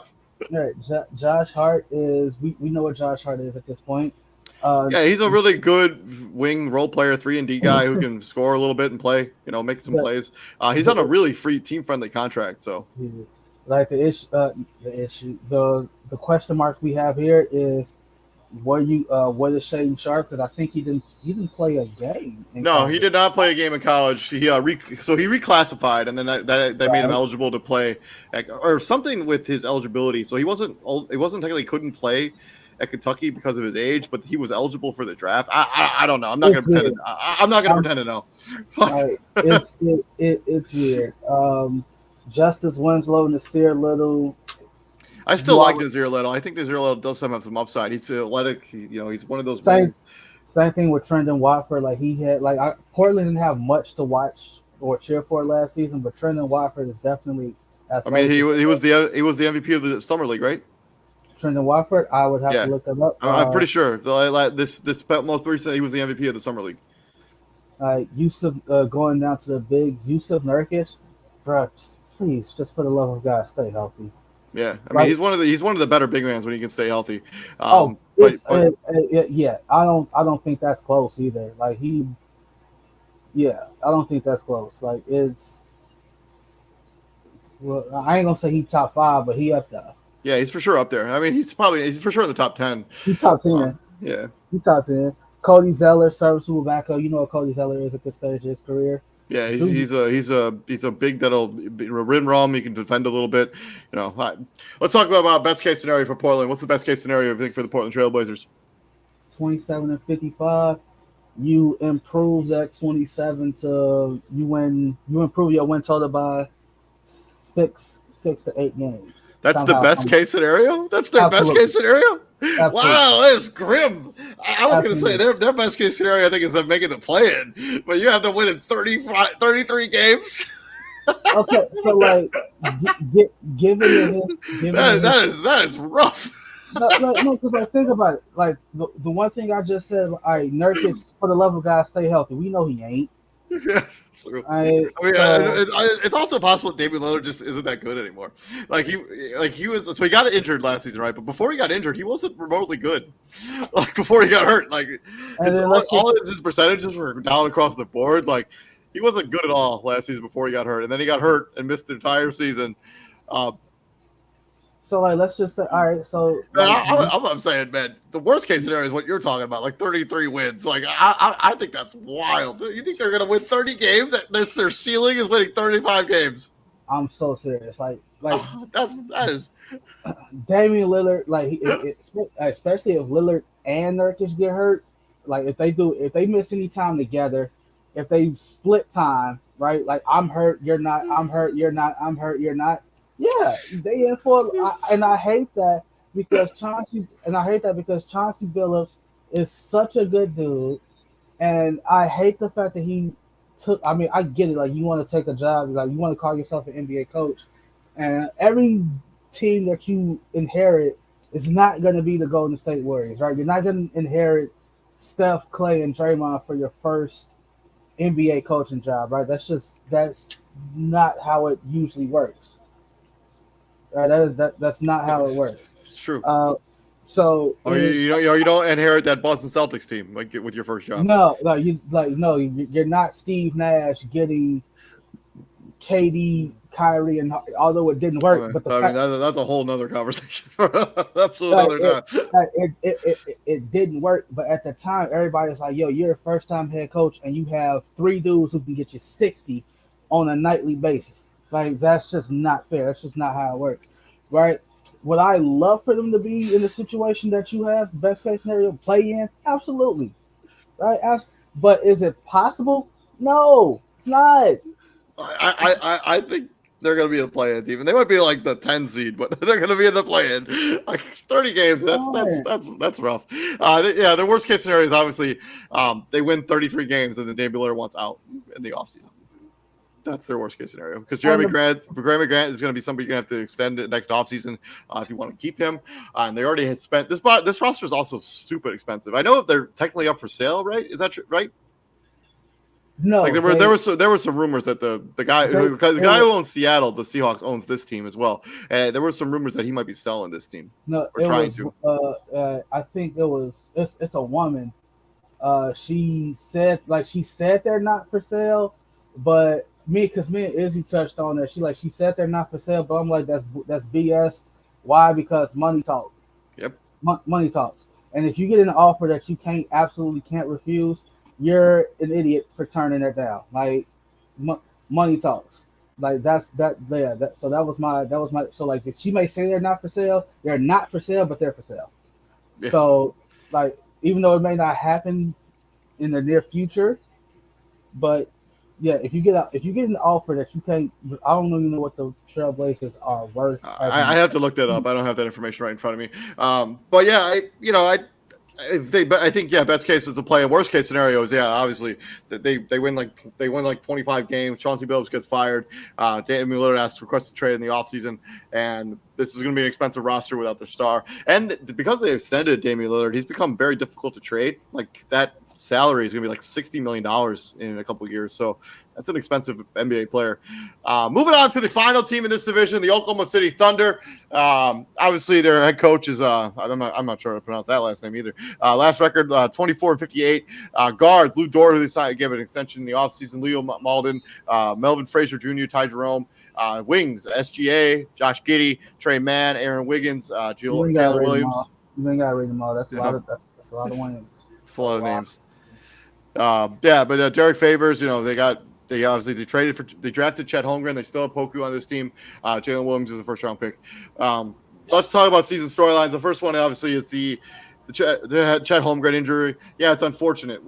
right. Josh Hart is. We know what Josh Hart is at this point. Yeah, he's a really good wing role player, 3-and-D guy who can score a little bit and play, make some plays. He's on a really free, team-friendly contract. So, like, the question mark we have here is, what is Shaden Sharp? Because I think he didn't play a game. No, he did not play a game in college. He reclassified, and then that made him eligible to play, or something with his eligibility. So he wasn't technically couldn't play at Kentucky because of his age, but he was eligible for the draft. I don't know. I'm not going to pretend. I'm not going to pretend to know. Right. It's weird. Justice Winslow, Nasir Little. I still like Nasir Little. I think Nasir Little does have some upside. He's athletic. He's one of those. Same thing with Trendon Watford. Like, he had Portland didn't have much to watch or cheer for last season, but Trendon Watford is definitely athletic. I mean, he was the MVP of the summer league, right? Trendon Watford. I would have Yeah, to look that up. I'm pretty sure. This most recent, he was the MVP of the summer league. Yusuf going down to the big Yusuf Nurkic, bro. Please, just for the love of God, stay healthy. Yeah, I mean he's one of the better big mans when he can stay healthy. But yeah, I don't think that's close either. Like I don't think that's close. Like well, I ain't gonna say he top 5, but he up there. Yeah, he's for sure up there. I mean, he's for sure in the top 10. He top 10. Yeah, he top 10. Cody Zeller, serviceable backup. You know what Cody Zeller is at this stage of his career. Yeah, he's a big that'll rim rum. He can defend a little bit. You know, let's talk about best case scenario for Portland. What's the best case scenario you think for the Portland Trailblazers? 27-55. You improve that 27 to you improve your win total by 6 to 8 games. That's the best case scenario. That's their best case scenario. Absolutely. Wow, that is grim. I was going to say their best case scenario, I think, is them making the play-in, but you have them winning 33 games. Okay, so like, give it that is rough. No, because like think about it. Like the one thing I just said. All right, Nurkic, for the love of God, stay healthy. We know he ain't. Yeah, true. It's also possible Damian Lillard just isn't that good anymore. He was, so he got injured last season, right? But before he got injured, he wasn't remotely good. Like before he got hurt, all his percentages were down across the board. Like he wasn't good at all last season before he got hurt, and then he got hurt and missed the entire season. So like, let's just say, all right. So I'm saying, man, the worst case scenario is what you're talking about, like 33 wins. Like I think that's wild. You think they're gonna win 30 games? Their ceiling is winning 35 games. I'm so serious. Like that is Damian Lillard. Like especially if Lillard and Nurkic get hurt. Like if they miss any time together, if they split time, right? Like I'm hurt, you're not. I'm hurt, you're not. I'm hurt, you're not. Yeah, they in for, and I hate that because Chauncey Billups is such a good dude, and I hate the fact that he took. I mean, I get it. Like you want to take a job, like you want to call yourself an NBA coach, and every team that you inherit is not going to be the Golden State Warriors, right? You're not going to inherit Steph, Clay, and Draymond for your first NBA coaching job, right? That's not how it usually works. That's not how it works. It's true. You don't inherit that Boston Celtics team like with your first job. No, you're not Steve Nash getting KD, Kyrie, and although it didn't work, but that's a whole nother conversation. Absolutely not. It didn't work, but at the time, everybody's like, "Yo, you're a first-time head coach, and you have 3 dudes who can get you 60 on a nightly basis." Like, that's just not fair. That's just not how it works, right? Would I love for them to be in the situation that you have, best case scenario, play in? Absolutely, right? But is it possible? No, it's not. I think they're going to be in a play-in team, and they might be like the 10 seed, but they're going to be in the play-in. Like 30 games, that's rough. The worst case scenario is obviously they win 33 games, and then Damian Lillard wants out in the offseason. That's their worst case scenario because Jeremy Grant is going to be somebody you're going to have to extend it next offseason if you want to keep him. And they already had spent this roster is also stupid expensive. I know they're technically up for sale, right? Is that true, right? No, like there were some rumors that the guy who owns Seattle, the Seahawks, owns this team as well, and there were some rumors that he might be selling this team. No, I think it's a woman. She said they're not for sale, but me and Izzy touched on that. She said they're not for sale, but I'm like, that's BS. Why? Because money talks. Yep. Money talks. And if you get an offer that you absolutely can't refuse, you're an idiot for turning it down. Like money talks. Like so that was my so like if she may say they're not for sale, but they're for sale. Yeah. So like even though it may not happen in the near future, but yeah, if you get an offer that you can't, I don't even know what the Trailblazers are worth. I have to look that up. I don't have that information right in front of me. But yeah, But I think best case is to play. Worst case scenario is obviously that they win like 25 games. Chauncey Billups gets fired. Damian Lillard has to request a trade in the offseason, and this is going to be an expensive roster without their star. And because they extended Damian Lillard, he's become very difficult to trade. Like that salary is going to be like $60 million in a couple of years. So that's an expensive NBA player. Moving on to the final team in this division, the Oklahoma City Thunder. Obviously, their head coach is I'm not sure how to pronounce that last name either. Last record 24-58. Guards Lou Dort, who they signed, gave an extension in the offseason. Leo Malden, Melvin Frazier Jr., Ty Jerome. Wings SGA, Josh Giddey, Trey Mann, Aaron Wiggins, Jalen Williams. You ain't got to read them all. That's a lot of wins. It's a lot of names. But Derek Favors, they drafted Chet Holmgren. They still have Poku on this team. Jalen Williams is a first-round pick. Let's talk about season storylines. The first one, obviously, is the Chet Holmgren injury. Yeah, it's unfortunate.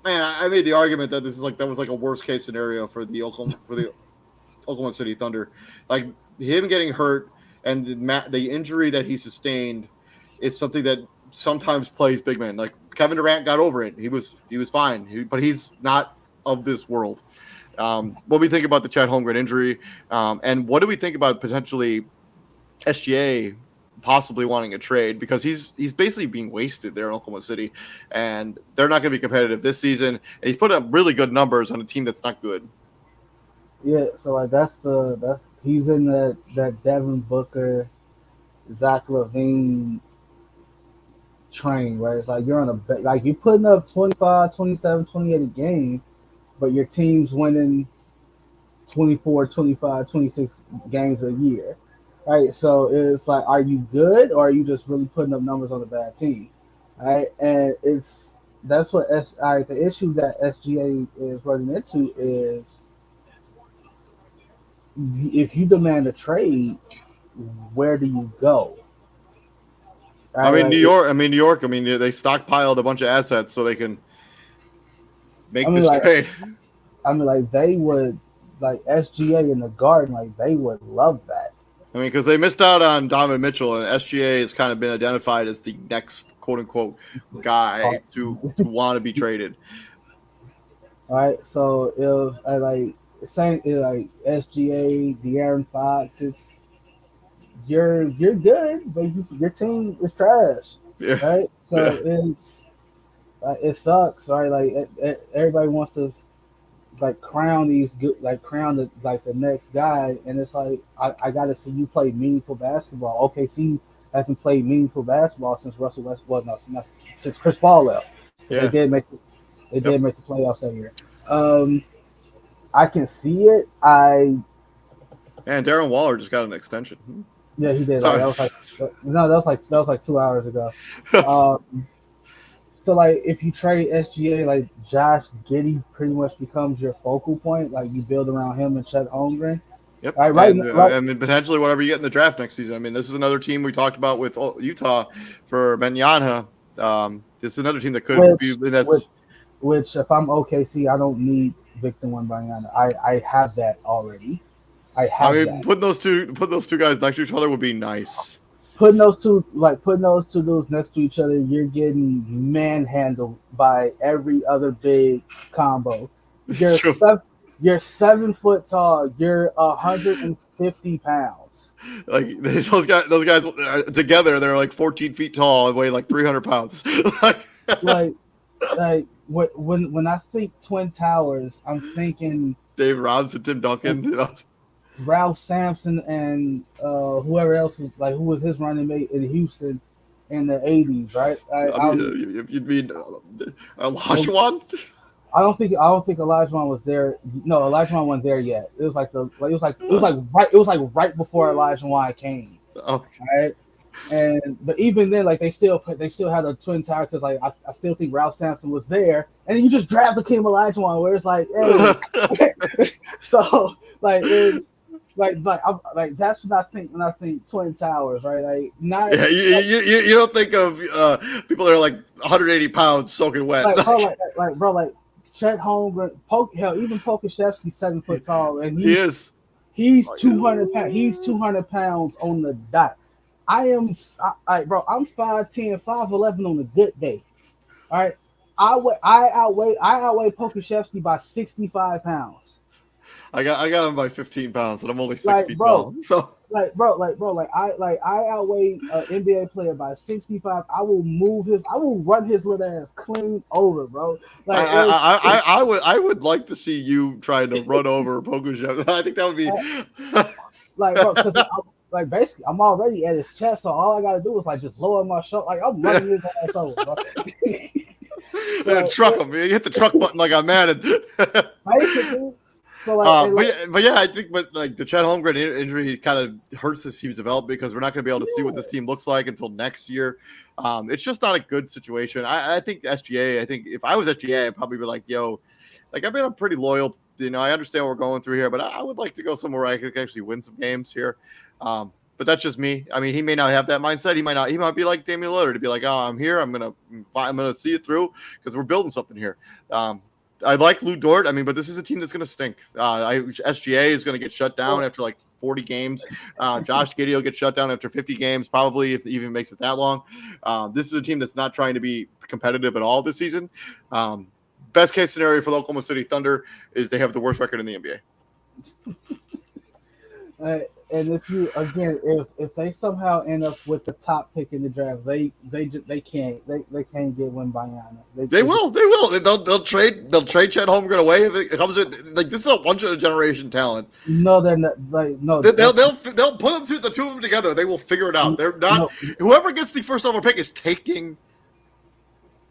I made the argument that that was like a worst-case scenario for the Oklahoma City Thunder. Like him getting hurt and the injury that he sustained is something that sometimes plays big men. Like Kevin Durant got over it. He was fine, but he's not of this world. What do we think about the Chet Holmgren injury? And what do we think about potentially SGA possibly wanting a trade? Because he's basically being wasted there in Oklahoma City, and they're not going to be competitive this season. And he's put up really good numbers on a team that's not good. Yeah, so like he's in that Devin Booker, Zach LaVine train, right? It's like you're on you're putting up 25, 27, 28 a game, but your team's winning 24, 25, 26 games a year, right? So it's like, are you good or are you just really putting up numbers on a bad team, right? And that's what the issue that SGA is running into is if you demand a trade, where do you go? I mean, New York. They stockpiled a bunch of assets so they can make this trade. I mean, like they would, like SGA in the Garden, like they would love that. I mean, because they missed out on Donovan Mitchell, and SGA has kind of been identified as the next quote unquote guy to want to be traded. All right, so if like SGA, De'Aaron Fox, you're good, but your team is trash, right? So it sucks, right? Like everybody wants to crown the next guy, and it's like I got to see you play meaningful basketball. OKC hasn't played meaningful basketball since Russell Westbrook, since Chris Paul left. Yeah. They did make the playoffs that year. I can see it. And Darren Waller just got an extension. Yeah, he did. That was like 2 hours ago. So like if you trade SGA, like Josh Giddey pretty much becomes your focal point. Like you build around him and Chet Holmgren. Yep. Right. I mean, potentially whatever you get in the draft next season. I mean, this is another team we talked about with Utah for Benyana. This is another team that could be. Which if I'm OKC, I don't need Victor Wembanyama. I have that already. Putting those two guys next to each other would be nice. Putting those two dudes next to each other, you're getting manhandled by every other big combo. You're 7 foot tall. You're 150 pounds. Like those guys together, they're like 14 feet tall and weigh like 300 pounds. like when I think Twin Towers, I'm thinking Dave Robinson, Tim Duncan, Ralph Sampson, and whoever else who was his running mate in Houston in the 80s, right? You'd mean Olajuwon? I don't think Olajuwon was there. No, Olajuwon wasn't there yet. It was like right before Olajuwon came. Oh. Right. But even then, like they still had a twin tower because like I still think Ralph Sampson was there, and then you just draft Hakeem Olajuwon, where it's like, hey. So like it's like that's what I think when I think Twin Towers, right? Like not. Yeah, you don't think of people that are like 180 pounds soaking wet. Bro, Chet Holmgren, even Pokashevsky's 7 foot tall, and he is. He's 200 pounds. He's 200 pounds on the dot. bro. I'm 5'10", 5'11" on a good day. All right, I outweigh Pokashevsky by 65 pounds. I got him by 15 pounds, and I'm only six Like, feet bro, tall. So I outweigh an NBA player by 65. I will run his little ass clean over, bro. I Like it's I, I, I would like to see you trying to run over Pokushev. I think that would be like, bro, because like basically I'm already at his chest, so all I gotta do is like just lower my shoulder. Like I'm running his ass over, bro. truck him. You hit the truck button like I'm Madden. Basically. So like, but yeah, I think like the Chet Holmgren injury kind of hurts this team's development because we're not going to be able to see what this team looks like until next year. It's just not a good situation. I think SGA. I think if I was SGA, I'd probably be like, yo, like I'm pretty loyal. I understand what we're going through here, but I would like to go somewhere where I could actually win some games here. But that's just me. I mean, he may not have that mindset. He might not. He might be like Damian Lillard to be like, oh, I'm here. I'm gonna see it through because we're building something here. I like Lou Dort. I mean, but this is a team that's going to stink. SGA is going to get shut down after like 40 games. Josh Giddey will get shut down after 50 games, probably if it even makes it that long. This is a team that's not trying to be competitive at all this season. Best case scenario for the Oklahoma City Thunder is they have the worst record in the NBA. And if they somehow end up with the top pick in the draft, they can't get Wembanyama. They will. They'll trade Chet Holmgren away if it comes in. Like this is a once in a generation talent. No, they're not. Like no, they'll put the two of them together. They will figure it out. They're not. No. Whoever gets the first overall pick is taking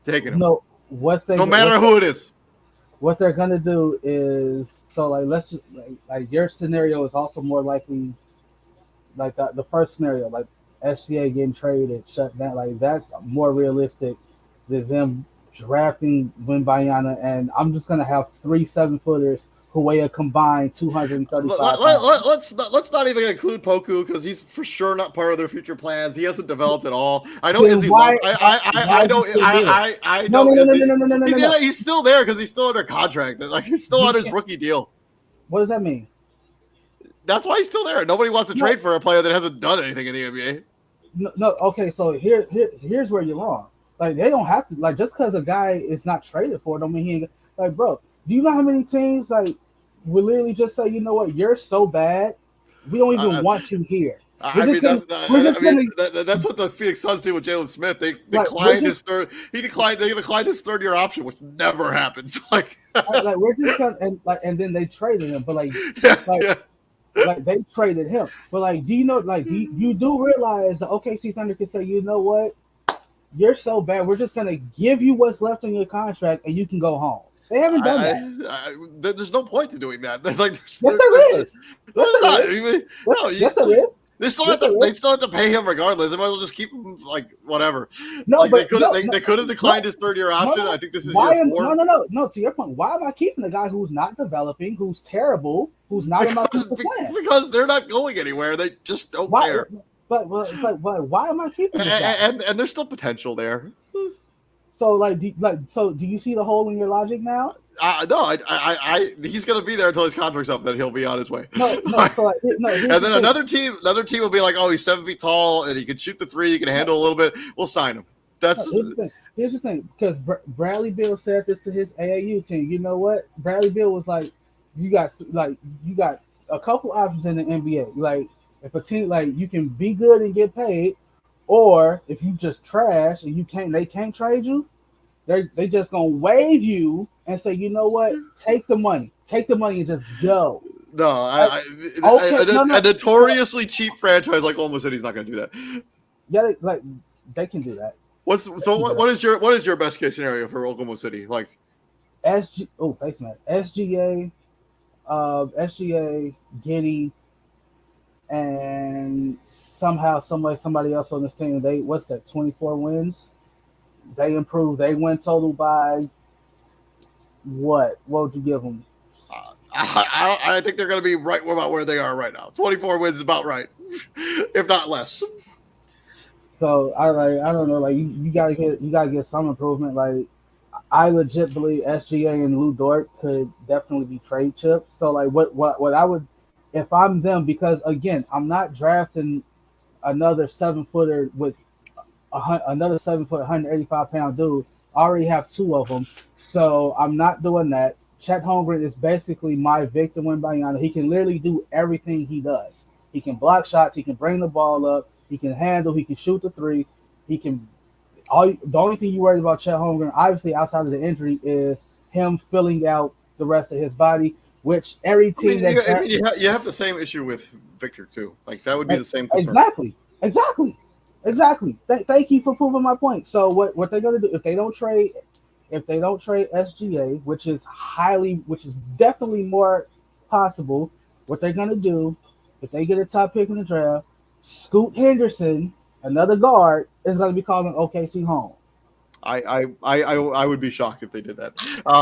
him. No, no matter who it is. What they're gonna do is let's just like your scenario is also more likely like the first scenario, like SGA getting traded, shut down. Like that's more realistic than them drafting Wembanyama, and I'm just gonna have 3 7-footers who weigh a combined 235 pounds. Let's not even include Poku because he's for sure not part of their future plans. He hasn't developed at all. I know Izzy. I know. No. He's still there because he's still under contract. Like he's still on his rookie deal. What does that mean? That's why he's still there. Nobody wants to trade for a player that hasn't done anything in the NBA. No. Okay, so here's where you're wrong. Like they don't have to. Like just because a guy is not traded for, don't mean he ain't. Like, bro, do you know how many teams like will literally just say, you know what, you're so bad, we don't even want you here. That's what the Phoenix Suns did with Jalen Smith. They declined his third. They declined his third-year option, which never happens. Like we're just gonna, and then they traded him, but like they traded him. But like, do you know? Like, you do realize the OKC Thunder can say, you know what, you're so bad, we're just gonna give you what's left on your contract, and you can go home. They haven't done that. There's no point to doing that. Like, yes, there is. Yes, there is. They still have to pay him regardless. They might as well just keep him like whatever. No, like, but they could have declined his third-year option. I think this is year 4. No. To your point, why am I keeping a guy who's not developing, who's terrible, who's not in my super plan? Because they're not going anywhere. They just don't care. But it's like, why am I keeping this guy? And there's still potential there. So do you see the hole in your logic now? No, he's gonna be there until his contract's up. Then he'll be on his way. No. And then another team will be like, oh, he's 7 feet tall and he can shoot the three. He can handle a little bit. We'll sign him. Here's the thing, because Bradley Beal said this to his AAU team. You know what? Bradley Beal was like, you got a couple options in the NBA. Like, if a team you can be good and get paid, or if you just trash and they can't trade you, they just gonna waive you and say, you know what, take the money and just go. No, a notoriously cheap franchise like Oklahoma City's not gonna do that. Yeah, they can do that. What is your best case scenario for Oklahoma City? Like SGA, Giddey, and somehow somebody else on this team. They 24 wins. They improved. They win total by what? What would you give them? I think they're going to be right about where they are right now. 24 wins is about right, if not less. So I don't know. Like you gotta get some improvement. Like I legit believe SGA and Lou Dort could definitely be trade chips. So like what I would, if I'm them, because again I'm not drafting another 7-footer with another 7 foot, 185 pound dude. I already have two of them, so I'm not doing that. Chet Holmgren is basically my Victor Wembanyama. He can literally do everything he does. He can block shots. He can bring the ball up. He can handle. He can shoot the three. He can. The only thing you worry about Chet Holmgren, obviously outside of the injury, is him filling out the rest of his body. Which every I mean, team that you have the same issue with Victor too. Like that would be the same concern. Exactly. Thank you for proving my point. So what they're gonna do if they don't trade SGA, which is definitely more possible, what they're gonna do if they get a top pick in the draft, Scoot Henderson, another guard, is gonna be calling OKC home. I would be shocked if they did that.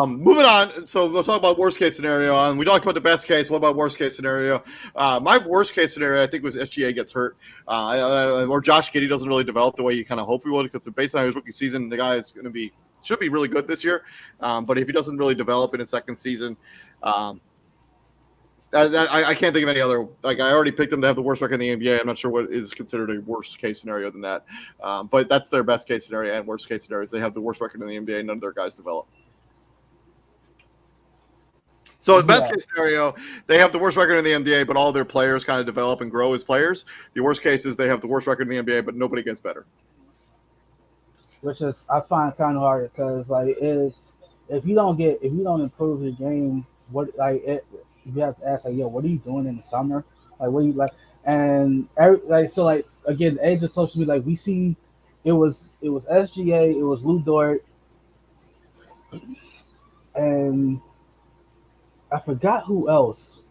Moving on. So we'll talk about worst case scenario. And we talked about the best case. What about worst case scenario? My worst case scenario, I think, was SGA gets hurt, or Josh Giddey doesn't really develop the way you kind of hope he would. Because based on his rookie season, the guy is going to should be really good this year. But if he doesn't really develop in his second season, I can't think of any other. Like I already picked them to have the worst record in the NBA. I'm not sure what is considered a worst case scenario than that. But that's their best case scenario and worst case scenario is they have the worst record in the NBA. None of their guys develop. So the best case scenario, they have the worst record in the NBA, but all their players kind of develop and grow as players. The worst case is they have the worst record in the NBA, but nobody gets better. Which is I find kind of hard because if you don't improve your game, you have to ask like, yo, what are you doing in the summer? Like, what are you like? And again, the age of social media, like we see, it was SGA, it was Lou Dort, and I forgot who else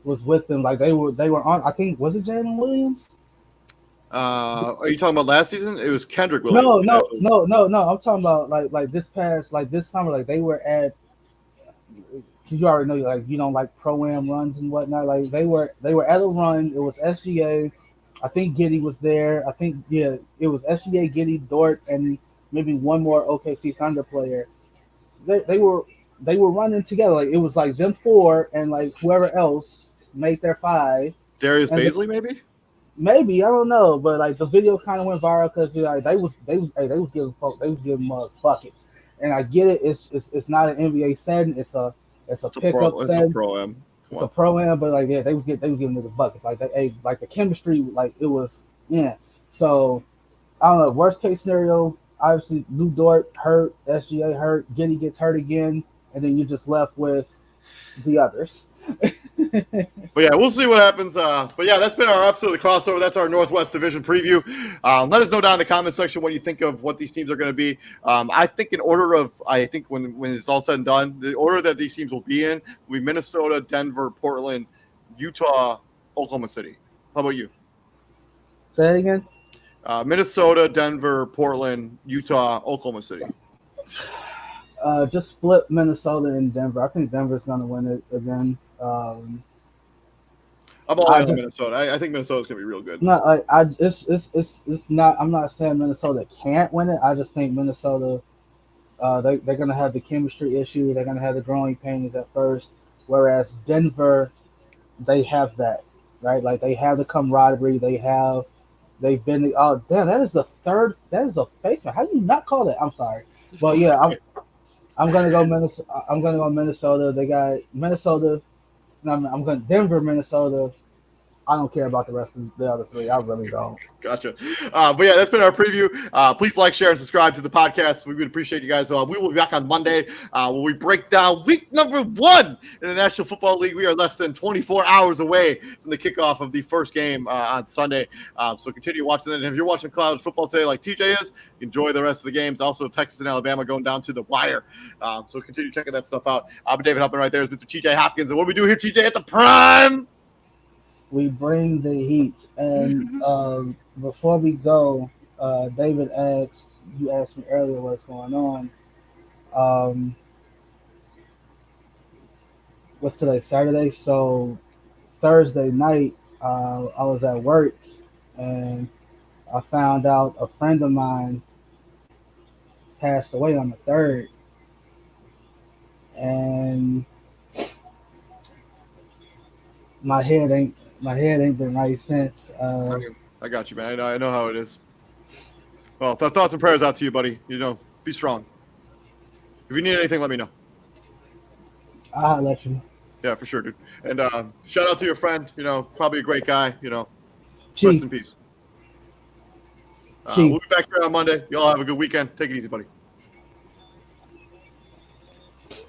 was with them. Like they were on. I think was it Jalen Williams? Are you talking about last season? It was Kendrick Williams. No. I'm talking about like this summer. Like they were at. You already know, like you don't like pro-am runs and whatnot. Like they were at a run. It was SGA. I think Giddey was there. I think it was SGA, Giddey, Dort, and maybe one more OKC Thunder player. They were running together. Like it was like them four and like whoever else made their five. Darius Baisley, maybe I don't know, but like the video kind of went viral because they was giving buckets. And I get it. It's not an NBA setting. It's a pickup setting. It's a pro-am. It's a pro-am, but like they was giving niggas buckets. Like like the chemistry, like it was So I don't know. Worst case scenario, obviously Lou Dort hurt, SGA hurt, Giddey gets hurt again, and then you're just left with the others. But yeah, we'll see what happens. But yeah, that's been our episode of the crossover. That's our Northwest Division preview. Let us know down in the comment section what you think of what these teams are going to be. I think when it's all said and done, the order that these teams will be in will be Minnesota, Denver, Portland, Utah, Oklahoma City. How about you? Say it again. Minnesota, Denver, Portland, Utah, Oklahoma City. Just flip Minnesota and Denver. I think Denver's going to win it again. I'm all in on Minnesota. I think Minnesota's gonna be real good. No, it's not. I'm not saying Minnesota can't win it. I just think Minnesota, they're gonna have the chemistry issue. They're gonna have the growing pains at first. Whereas Denver, they have that, right? Like they have the camaraderie. They've been. Oh damn, that is a faceman. How do you not call that? I'm sorry, but yeah, I'm gonna go Minnesota. I'm gonna go Minnesota. They got Minnesota. I'm going Denver, Minnesota. I don't care about the rest of the other three. I really don't. Gotcha. But yeah, that's been our preview. Please like, share, and subscribe to the podcast. We would appreciate you guys. We will be back on Monday when we break down week number 1 in the National Football League. We are less than 24 hours away from the kickoff of the first game on Sunday. So continue watching it. And if you're watching college football today like TJ is, enjoy the rest of the games. Also, Texas and Alabama going down to the wire. So continue checking that stuff out. I'm David Huppman right there is Mr. TJ Hopkins. And what do we do here, TJ, at the Prime? We bring the heat. And before we go, David you asked me earlier what's going on. What's today? Saturday. So Thursday night, I was at work and I found out a friend of mine passed away on the 3rd. And my head ain't been right since. I got you, man. I know how it is. Well, thoughts and prayers out to you, buddy. Be strong. If you need anything, let me know. I'll let you. Yeah, for sure, dude. And shout out to your friend. Probably a great guy. Rest Chief. in peace. Chief. We'll be back here on Monday. Y'all have a good weekend. Take it easy, buddy.